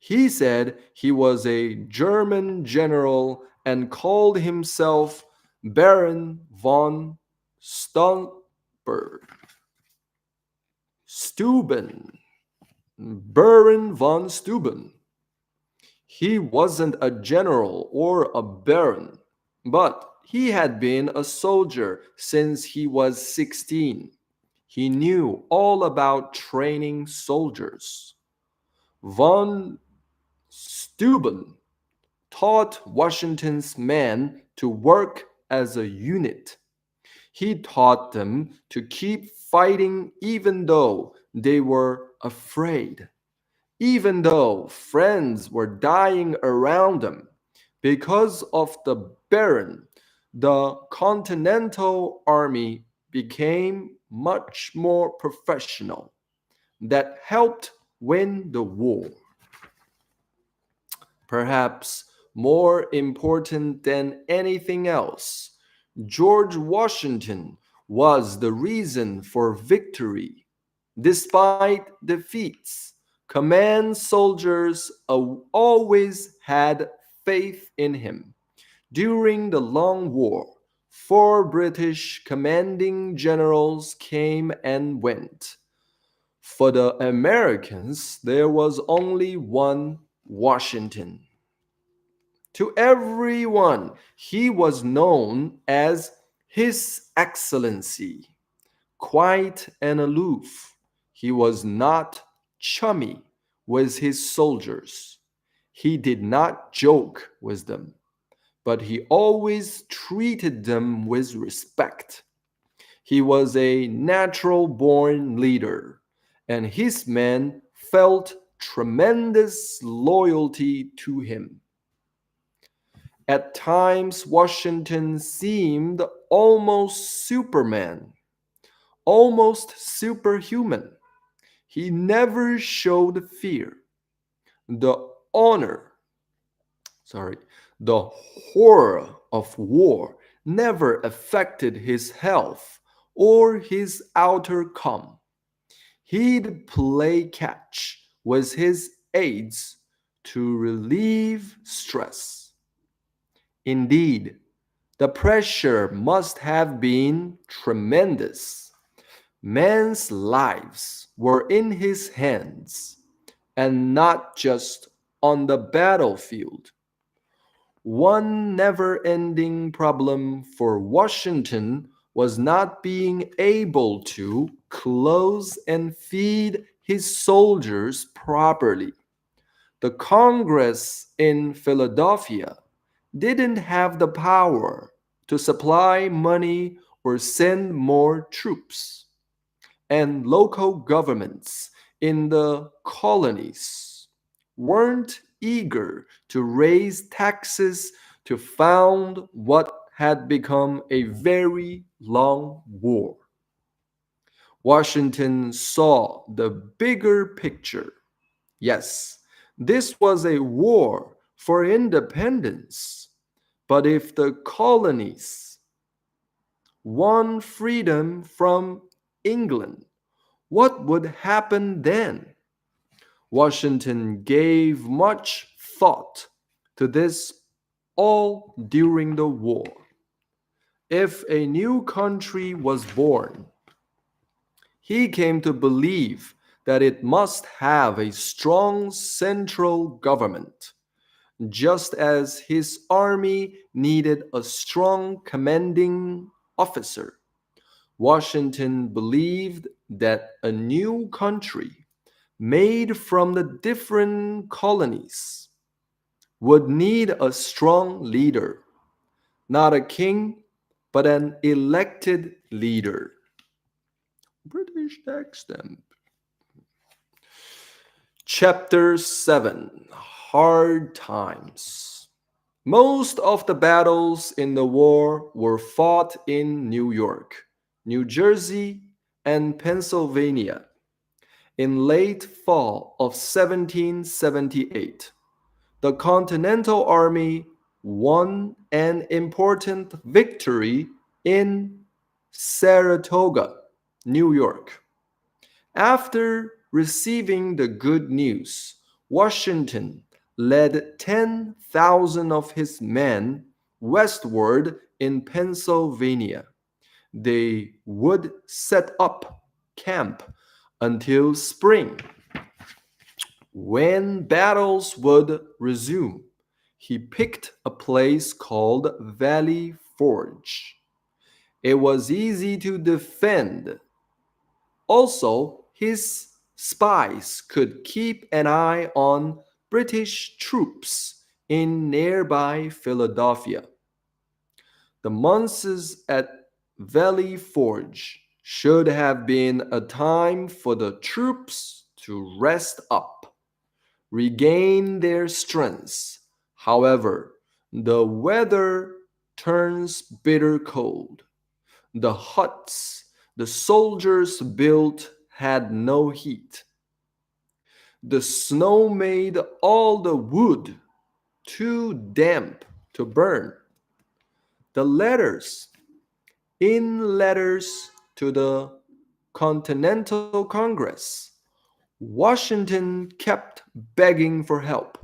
He said he was a German general and called himself Baron von Stumper, Steuben, Baron von Steuben. He wasn't a general or a baron, but he had been a soldier since he was 16. He knew all about training soldiers. Von Steuben taught Washington's men to work as a unit. He taught them to keep fighting even though they were afraid, even though friends were dying around them. Because of the Baron, the Continental Army became much more professional. That helped win the war. Perhaps more important than anything else, George Washington was the reason for victory. Despite defeats, command soldiers always had faith in him. During the Long War, four British commanding generals came and went. For the Americans, there was only one Washington. To everyone, he was known as His Excellency. Quiet and aloof, he was not chummy with his soldiers. He did not joke with them, but he always treated them with respect. He was a natural born leader, and his men felt tremendous loyalty to him. At times, Washington seemed almost Superman, almost superhuman. He never showed fear. The honor, sorry, the horror of war never affected his health or his outer calm. He'd play catch with his aides to relieve stress. Indeed, the pressure must have been tremendous. Men's lives were in his hands, and not just on the battlefield. One never ending problem for Washington was not being able to clothe and feed his soldiers properly. The Congress in Philadelphia didn't have the power to supply money or send more troops, and local governments in the colonies weren't eager to raise taxes to fund what had become a very long war. Washington saw the bigger picture. Yes, this was a war for independence, but if the colonies won freedom from England, what would happen then? Washington gave much thought to this all during the war. If a new country was born, he came to believe that it must have a strong central government, just as his army needed a strong commanding officer. Washington believed that a new country made from the different colonies would need a strong leader, not a king, but an elected leader. British accent. Chapter 7, Hard Times. Most of the battles in the war were fought in New York, New Jersey, and Pennsylvania. In late fall of 1778, the Continental Army won an important victory in Saratoga, New York. After receiving the good news, Washington led 10,000 of his men westward in Pennsylvania. They would set up camp until spring, when battles would resume. He picked a place called Valley Forge. It was easy to defend. Also, his spies could keep an eye on British troops in nearby Philadelphia. The months at Valley Forge should have been a time for the troops to rest up, regain their strength. However, the weather turns bitter cold. The huts the soldiers built had no heat. The snow made all the wood too damp to burn. The letters, in letters to the Continental Congress, Washington kept begging for help.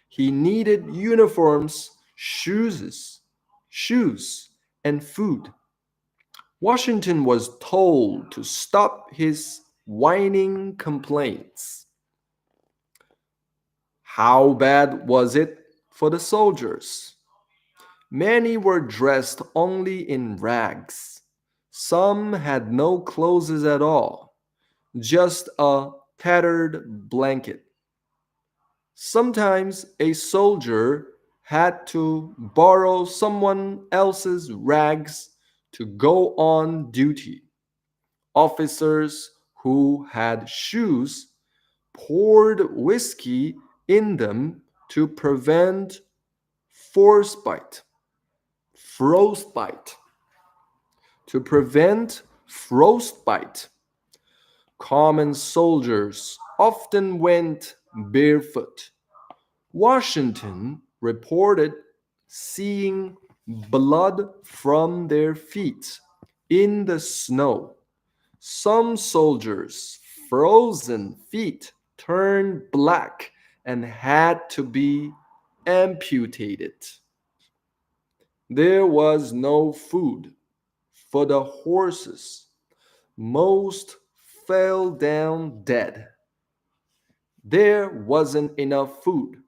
He needed uniforms, shoes, and food. Washington was told to stop his whining complaints. How bad was it for the soldiers? Many were dressed only in rags. Some had no clothes at all, just a tattered blanket. Sometimes a soldier had to borrow someone else's rags to go on duty. Officers who had shoes poured whiskey in them to prevent frostbite. Frostbite. To prevent frostbite. Common soldiers often went barefoot. Washington reported seeing blood from their feet in the snow. Some soldiers' frozen feet turned black and had to be amputated. There was no food for the horses. Most fell down dead. There wasn't enough food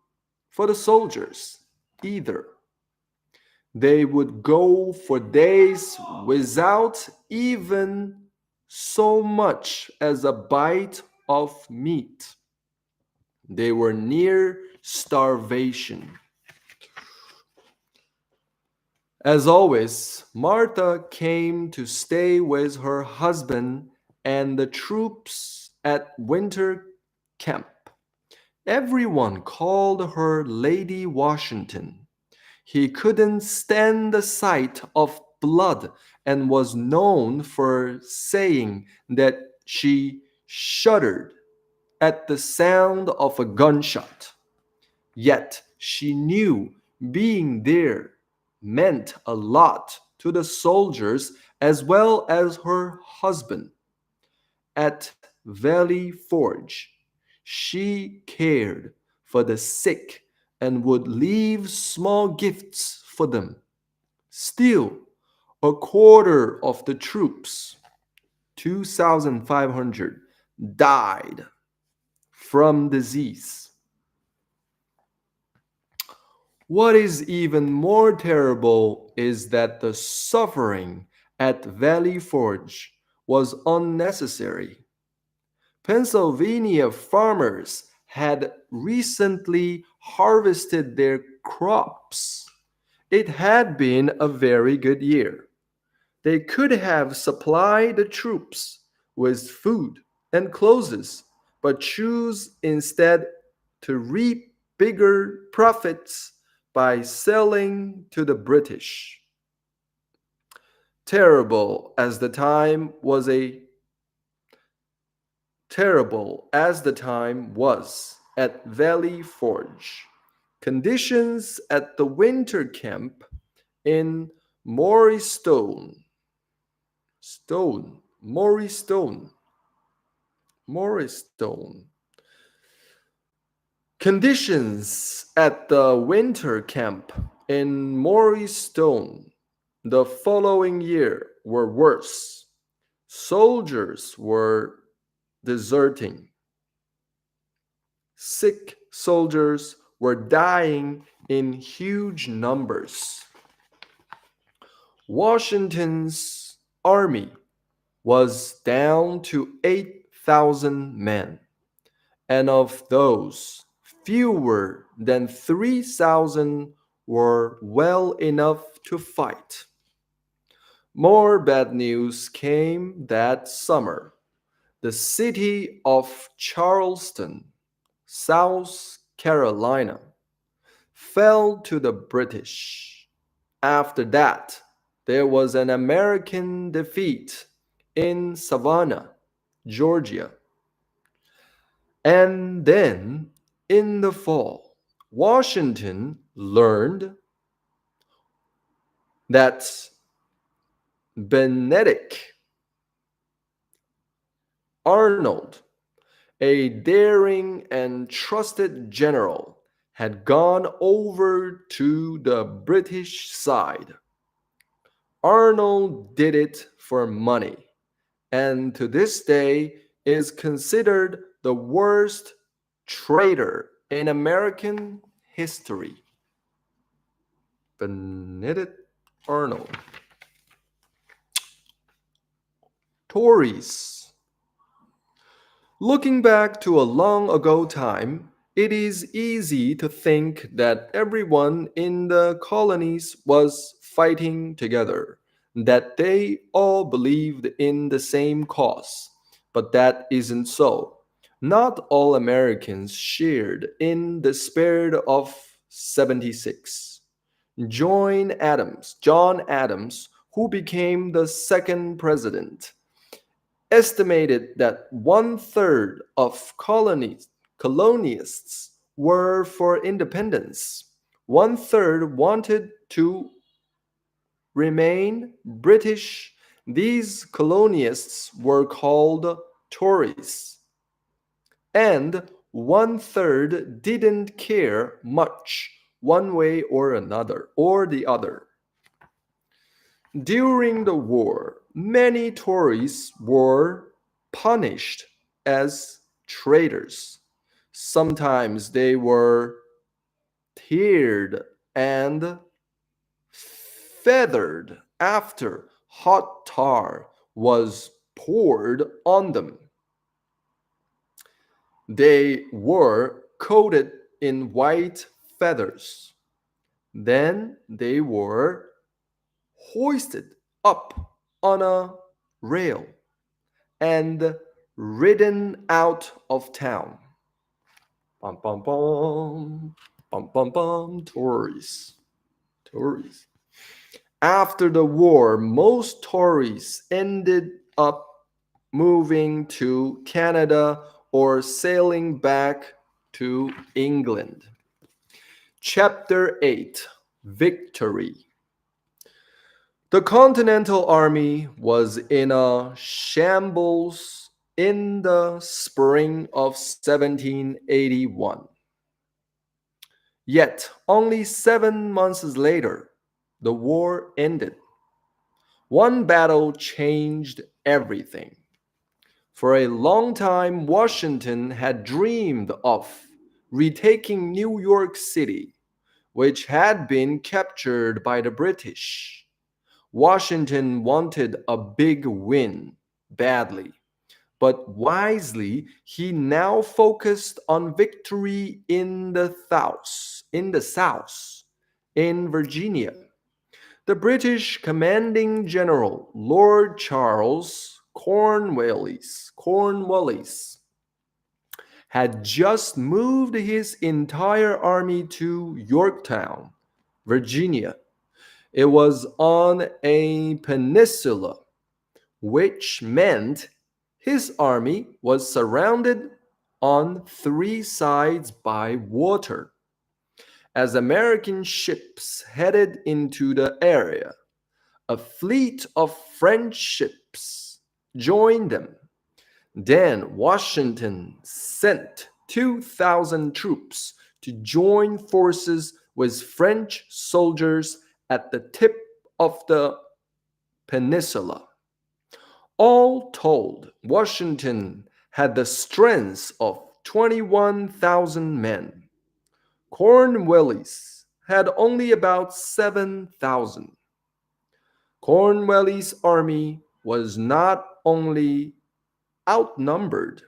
for the soldiers either. They would go for days without even so much as a bite of meat. They were near starvation. As always, Martha came to stay with her husband and the troops at winter camp. Everyone called her Lady Washington. He couldn't stand the sight of blood and was known for saying that she shuddered at the sound of a gunshot. Yet she knew being there meant a lot to the soldiers as well as her husband. At Valley Forge, she cared for the sick and would leave small gifts for them. Still, a quarter of the troops, 2,500, died from disease. What is even more terrible is that the suffering at Valley Forge was unnecessary. Pennsylvania farmers had recently harvested their crops. It had been a very good year. They could have supplied the troops with food and clothes, but choose instead to reap bigger profits by selling to the British. Terrible as the time was a terrible as the time was at Valley Forge. Conditions at the winter camp in Morristown, Morristown. Conditions at the winter camp In Morris Stone, the following year were worse. Soldiers were deserting. Sick soldiers were dying in huge numbers. Washington's army was down to 8,000 men, and of those, fewer than 3,000 were well enough to fight. More bad news came that summer. The city of Charleston, South Carolina, fell to the British. After that, there was an American defeat in Savannah, Georgia. And then, in the fall, Washington learned that Benedict Arnold, a daring and trusted general, had gone over to the British side. Arnold did it for money, and to this day is considered the worst traitor in American history. Benedict Arnold. Tories. Looking back to a long ago time, it is easy to think that everyone in the colonies was fighting together, that they all believed in the same cause. But that isn't so. Not all Americans shared in the spirit of 76. John Adams, who became the second president, estimated that one third of colonists were for independence. One third wanted to remain British. These colonists were called Tories. And one third didn't care much one way or another, or the other. During the war, many Tories were punished as traitors. Sometimes they were teared and feathered after hot tar was poured on them. They were coated in white feathers. Then they were hoisted up on a rail and ridden out of town. Bum bum bum, bum bum bum, Tories. Tories. After the war, most Tories ended up moving to Canada or sailing back to England. Chapter 8, Victory. The Continental Army was in a shambles in the spring of 1781. Yet, only 7 months later, the war ended. One battle changed everything. For a long time, Washington had dreamed of retaking New York City, which had been captured by the British. Washington wanted a big win badly, but wisely he now focused on victory in the South, in Virginia. The British commanding general, Lord Charles Cornwallis, had just moved his entire army to Yorktown, Virginia. It was on a peninsula, which meant his army was surrounded on three sides by water. As American ships headed into the area, a fleet of French ships joined them. Then Washington sent 2,000 troops to join forces with French soldiers at the tip of the peninsula. All told, Washington had the strength of 21,000 men. Cornwallis had only about 7,000. Cornwallis' army was not only outnumbered,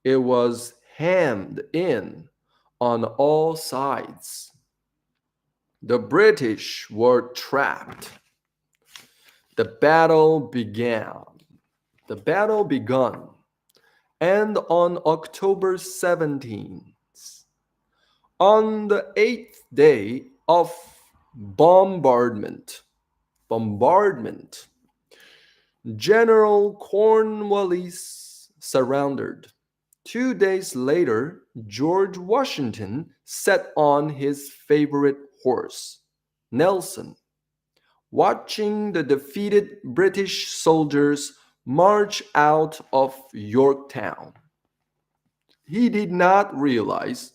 it was hemmed in on all sides. The British were trapped. The battle began. The battle begun, and on October 17th, on the 8th day of bombardment, General Cornwallis surrendered. 2 days later, George Washington sat on his favorite horse, Nelson, watching the defeated British soldiers march out of Yorktown. He did not realize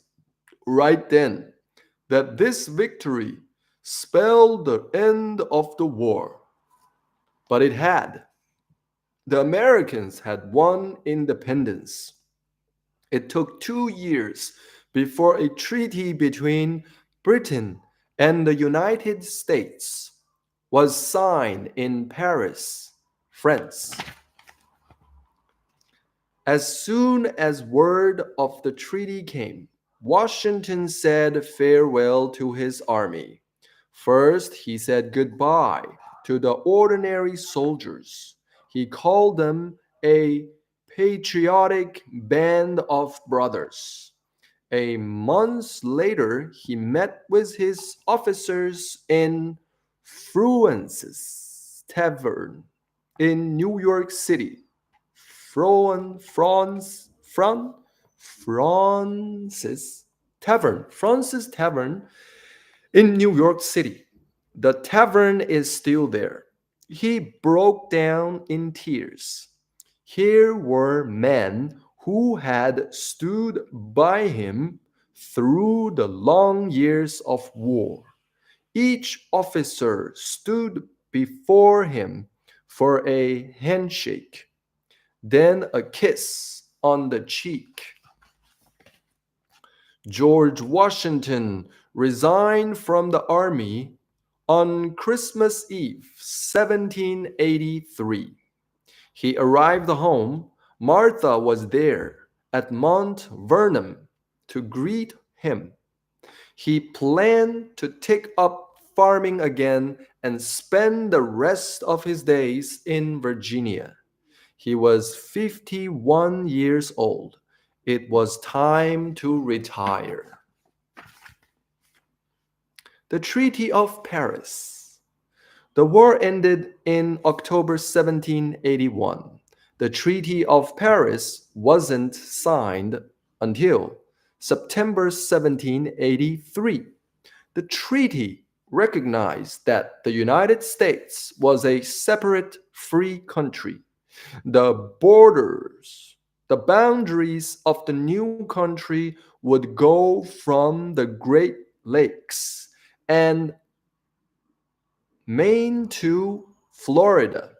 right then that this victory spelled the end of the war. But it had. The Americans had won independence. It took 2 years before a treaty between Britain and the United States was signed in Paris, France. As soon as word of the treaty came, Washington said farewell to his army. First, he said goodbye to the ordinary soldiers. He called them a patriotic band of brothers. A month later, he met with his officers in Fruance's Tavern in New York City. Francis Tavern in New York City. The tavern is still there. He broke down in tears. Here were men who had stood by him through the long years of war. Each officer stood before him for a handshake, then a kiss on the cheek. George Washington resigned from the army on Christmas Eve, 1783. He arrived home. Martha was there at Mount Vernon to greet him. He planned to take up farming again and spend the rest of his days in Virginia. He was 51 years old. It was time to retire. The Treaty of Paris. The war ended in October 1781. The Treaty of Paris wasn't signed until September 1783. The treaty recognized that the United States was a separate free country. The boundaries of the new country would go from the Great Lakes and Maine to Florida,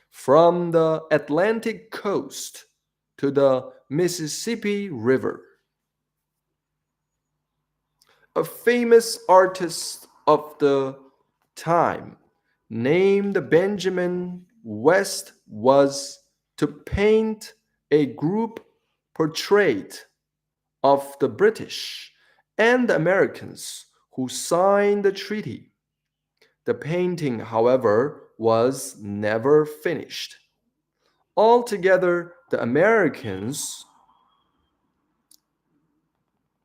from the Atlantic coast to the Mississippi River. A famous artist of the time named Benjamin West was to paint a group portrait of the British and the Americans who signed the treaty. The painting, however, was never finished. Altogether, the Americans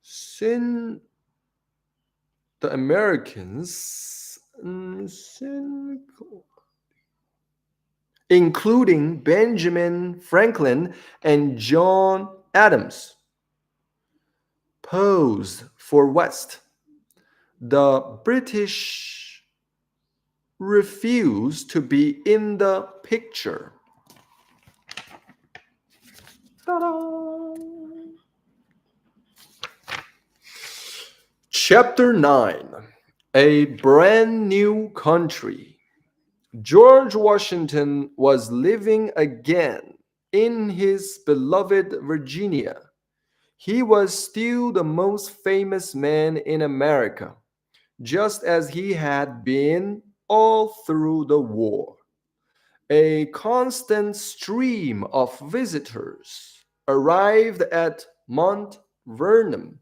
sin the Americans including Benjamin Franklin and John Adams, posed for West. The British refused to be in the picture. Ta-da! Chapter 9. A Brand New Country. George Washington was living again in his beloved Virginia. He was still the most famous man in America, just as he had been all through the war. A constant stream of visitors arrived at Mount Vernon.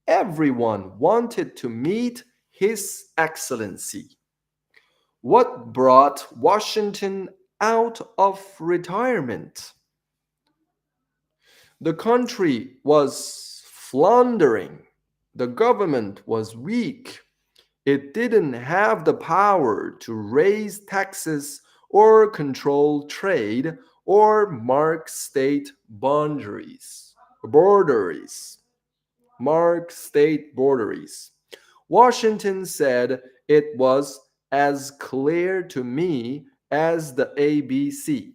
Everyone wanted to meet His Excellency. What brought Washington out of retirement? The country was floundering. The government was weak. It didn't have the power to raise taxes or control trade or mark state boundaries, borders, mark state borders. Washington said it was as clear to me as the ABC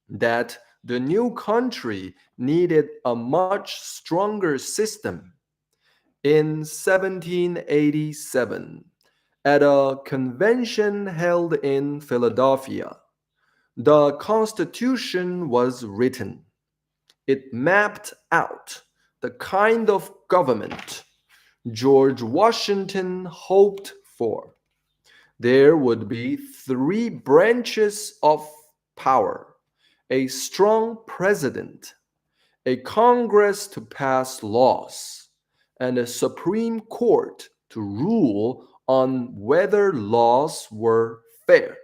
that the new country needed a much stronger system. In 1787, at a convention held in Philadelphia, the Constitution was written. It mapped out the kind of government George Washington hoped for. There would be three branches of power: a strong president, a Congress to pass laws, and a Supreme Court to rule on whether laws were fair.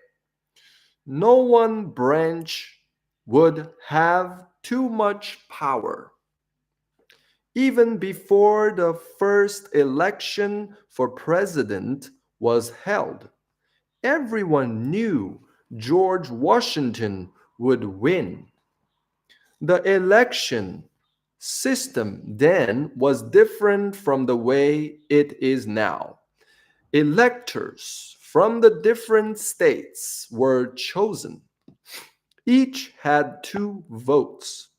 No one branch would have too much power. Even before the first election for president was held, everyone knew George Washington would win. The election system then was different from the way it is now. Electors from the different states were chosen. Each had two votes.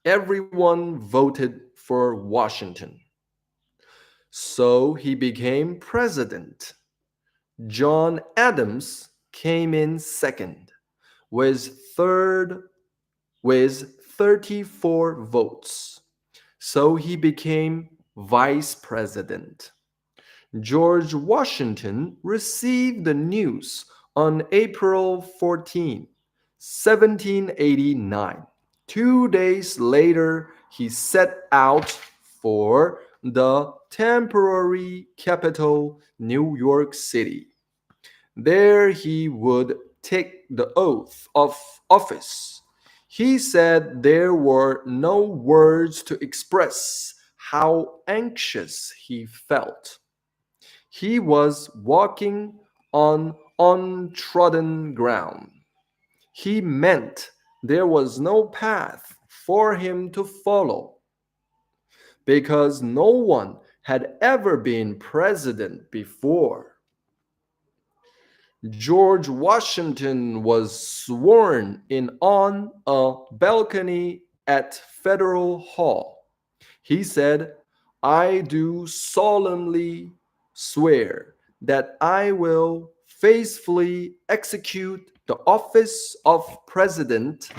Everyone voted for Washington. So he became president. John Adams came in second with third with 34 votes. So he became vice president. George Washington received the news on April 14, 1789. 2 days later, he set out for the temporary capital, New York City. There he would take the oath of office. He said there were no words to express how anxious he felt. He was walking on untrodden ground. He meant there was no path for him to follow because no one had ever been president before. George Washington was sworn in on a balcony at Federal Hall. He said, "I do solemnly swear that I will faithfully execute the office of President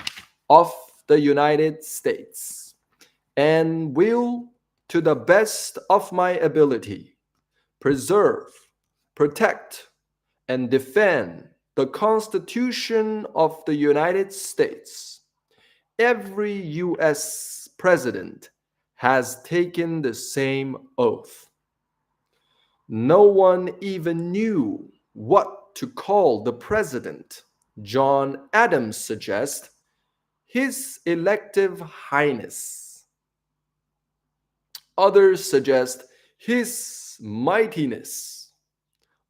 of the United States and will, to the best of my ability, preserve, protect, and defend the Constitution of the United States." Every U.S. president has taken the same oath. No one even knew what to call the president. John Adams suggests His Elective Highness. Others suggest His Mightiness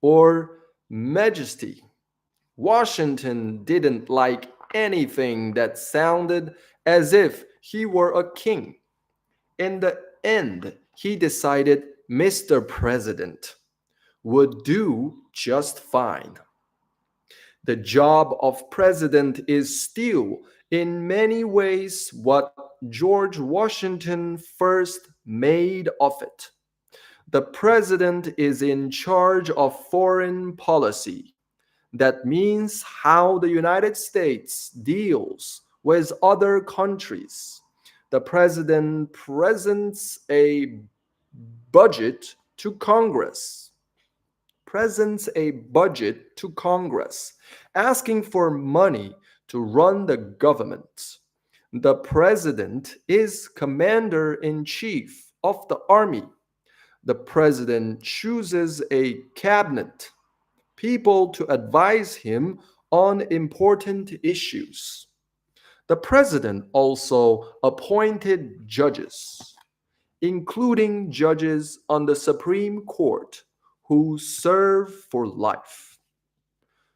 or Majesty. Washington didn't like anything that sounded as if he were a king. In the end, he decided Mr. President would do just fine. The job of president is still, in many ways, what George Washington first made of it. The president is in charge of foreign policy. That means how the United States deals with other countries. The president presents a budget to Congress. Presents a budget to Congress, asking for money to run the government. The president is commander in chief of the army. The president chooses a cabinet, people to advise him on important issues. The president also appointed judges, including judges on the Supreme Court who serve for life.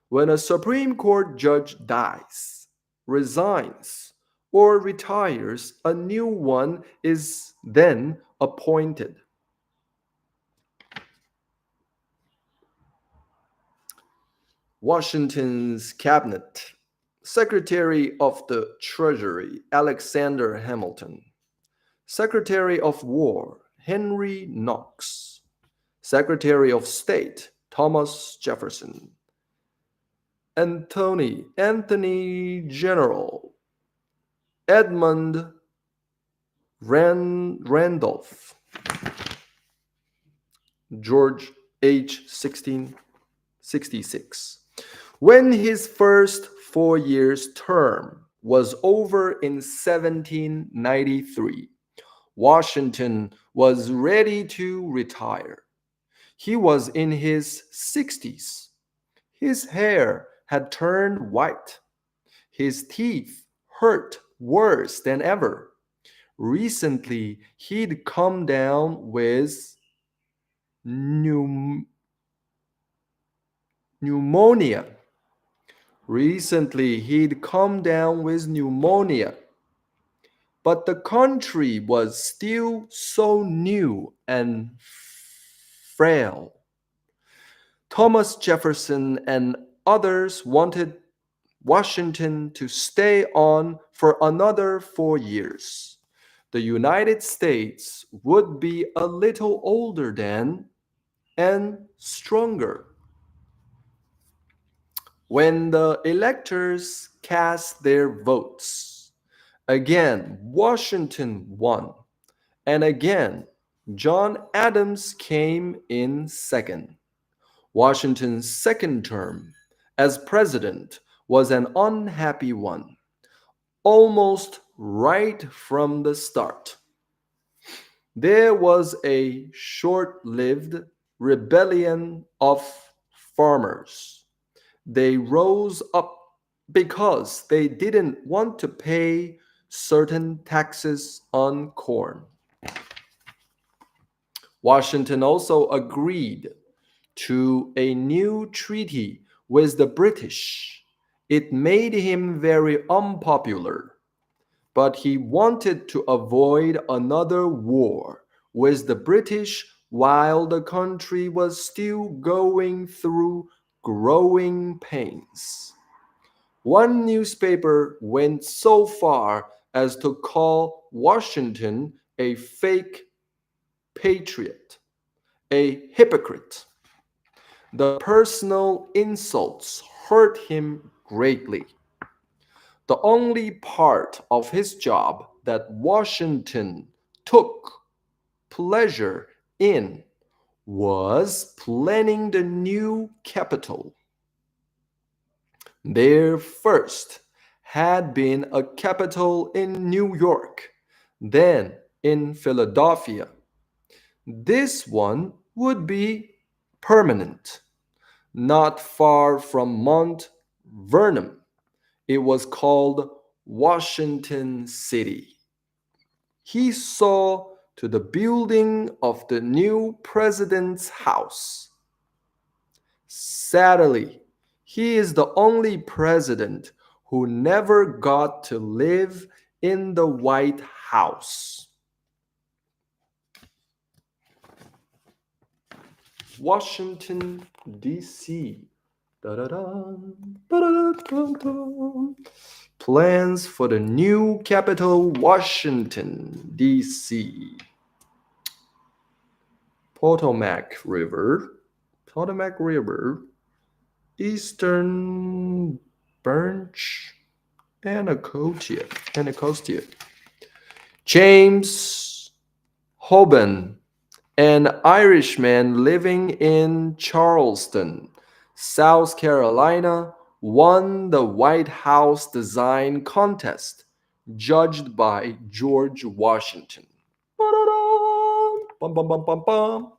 When a Supreme Court judge dies, resigns, or retires, a new one is then appointed. Washington's cabinet. Secretary of the Treasury Alexander Hamilton. Secretary of War Henry Knox. Secretary of State Thomas Jefferson. Anthony General Edmund Randolph. George H. 1666. When his first 4 years term was over in 1793, Washington was ready to retire. He was in his 60s. His hair had turned white. His teeth hurt worse than ever. Recently, he'd come down with pneumonia. Recently, he'd come down with pneumonia. But the country was still so new and frail. Thomas Jefferson and others wanted Washington to stay on for another 4 years. The United States would be a little older then and stronger. When the electors cast their votes, again Washington won, and again John Adams came in second. Washington's second term as president was an unhappy one, almost right from the start. There was a short-lived rebellion of farmers. They rose up because they didn't want to pay certain taxes on corn. Washington also agreed to a new treaty with the British. It made him very unpopular, but he wanted to avoid another war with the British while the country was still going through growing pains. One newspaper went so far as to call Washington a fake patriot, a hypocrite. The personal insults hurt him greatly. The only part of his job that Washington took pleasure in was planning the new capital. There first had been a capital in New York, then in Philadelphia. This one would be permanent, not far from Mount Vernon. It was called Washington City. He saw to the building of the new president's house. Sadly, he is the only president who never got to live in the White House. Washington, D.C. Plans for the new capital, Washington, D.C. Potomac River, Potomac River, Eastern Branch, Anacostia. James Hoban, an Irishman living in Charleston, South Carolina, won the White House design contest, judged by George Washington. Bum, bum, bum, bum, bum.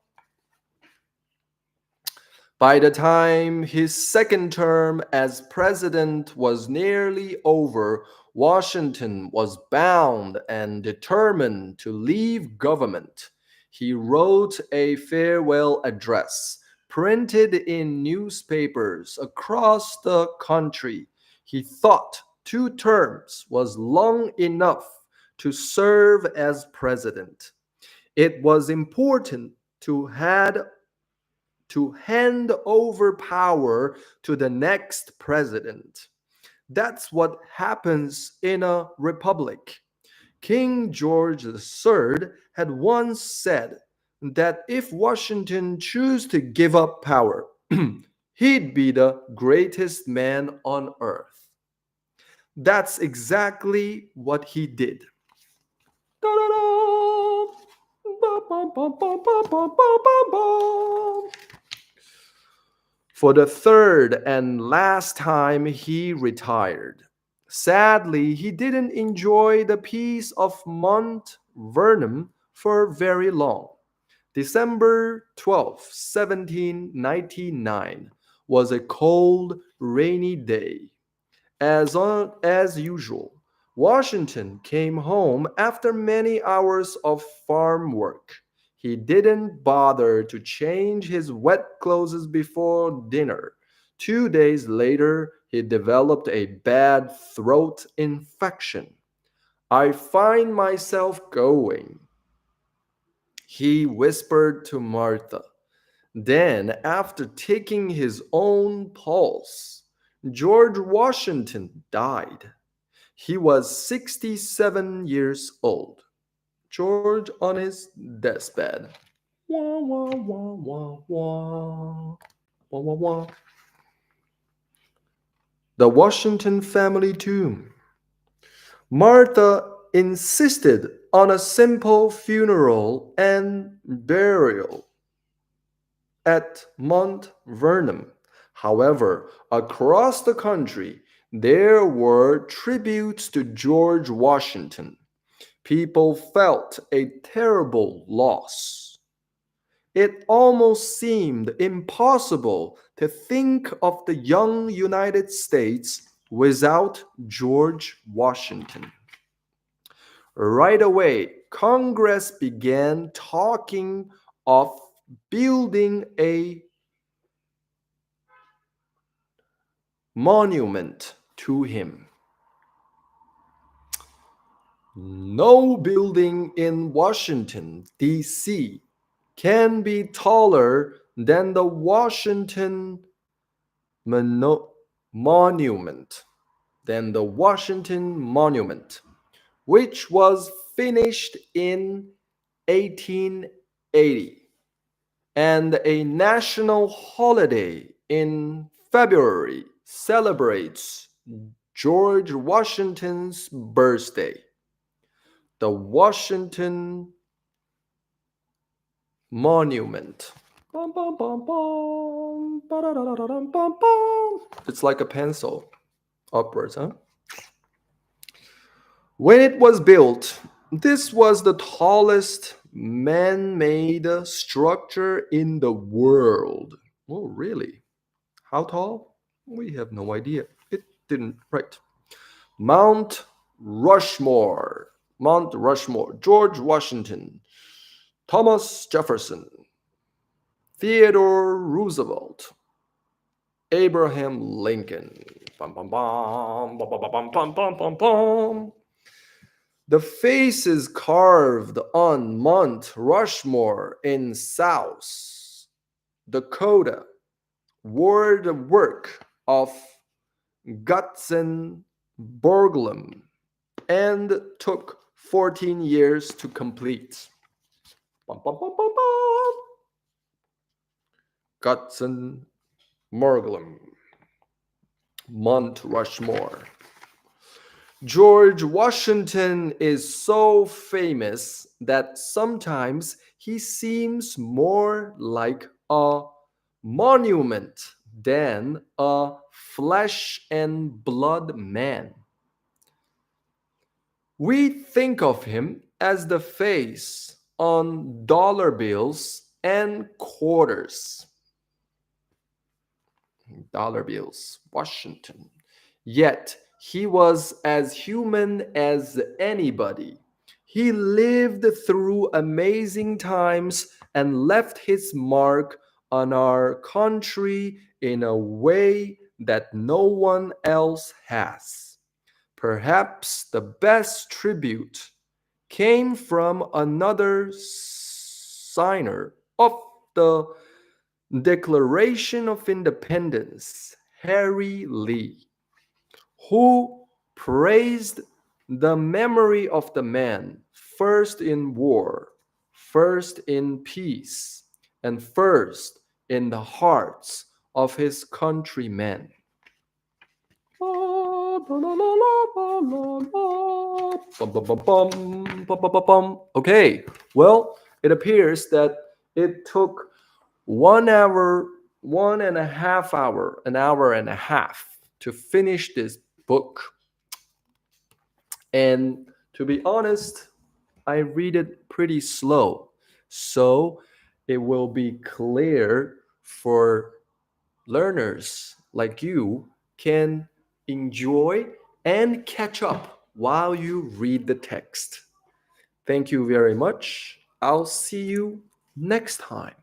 By the time his second term as president was nearly over, Washington was bound and determined to leave government. He wrote a farewell address, printed in newspapers across the country. He thought 2 terms was long enough to serve as president. It was important to hand over power to the next president. That's what happens in a republic. King George III had once said that if Washington chose to give up power, he'd be the greatest man on earth. That's exactly what he did. Da-da-da! Ba-bum-bum-bum-bum-bum-bum-bum. For the third and last time, he retired. Sadly, he didn't enjoy the peace of Mount Vernon for very long. December 12th, 1799 was a cold, rainy day. As usual, Washington came home after many hours of farm work. He didn't bother to change his wet clothes before dinner. 2 days later, he developed a bad throat infection. I find myself going, he whispered to Martha. Then, after taking his own pulse, George Washington died. He was 67 years old. George on his deathbed. Wah, wah, wah, wah, wah. Wah, wah, wah. The Washington family tomb. Martha insisted on a simple funeral and burial at Mount Vernon. However, across the country, there were tributes to George Washington. People felt a terrible loss. It almost seemed impossible to think of the young United States without George Washington. Right away, Congress began talking of building a monument to him. No building in Washington, D.C. can be taller than the Washington Monument, which was finished in 1880, and a national holiday in February celebrates George Washington's birthday. The Washington Monument. Bum, bum, bum, bum, ba-da-da-da-dum, bum, bum. It's like a pencil upwards, huh? When it was built, this was the tallest man-made structure in the world. Oh, really? How tall? We have no idea. It didn't write. Mount Rushmore. George Washington, Thomas Jefferson, Theodore Roosevelt, Abraham Lincoln. Bum, bum, bum, bum, bum, bum, bum, bum, bum, bum. The faces carved on Mount Rushmore in South Dakota were the work of Gutzon Borglum and took 14 years to complete. Bum, bum, bum, bum, bum. Gutzon Morgulum. Mount Rushmore. George Washington is so famous that sometimes he seems more like a monument than a flesh and blood man. We think of him as the face on dollar bills and quarters. Dollar bills, Washington. Yet he was as human as anybody. He lived through amazing times and left his mark on our country in a way that no one else has. Perhaps the best tribute came from another signer of the Declaration of Independence, Harry Lee, who praised the memory of the man first in war, first in peace, and first in the hearts of his countrymen. Okay, well, it appears that it took 1 hour, 1.5 hour, an hour and a half to finish this book. And to be honest, I read it pretty slow. So it will be clear for learners like you can enjoy and catch up while you read the text. Thank you very much. I'll see you next time.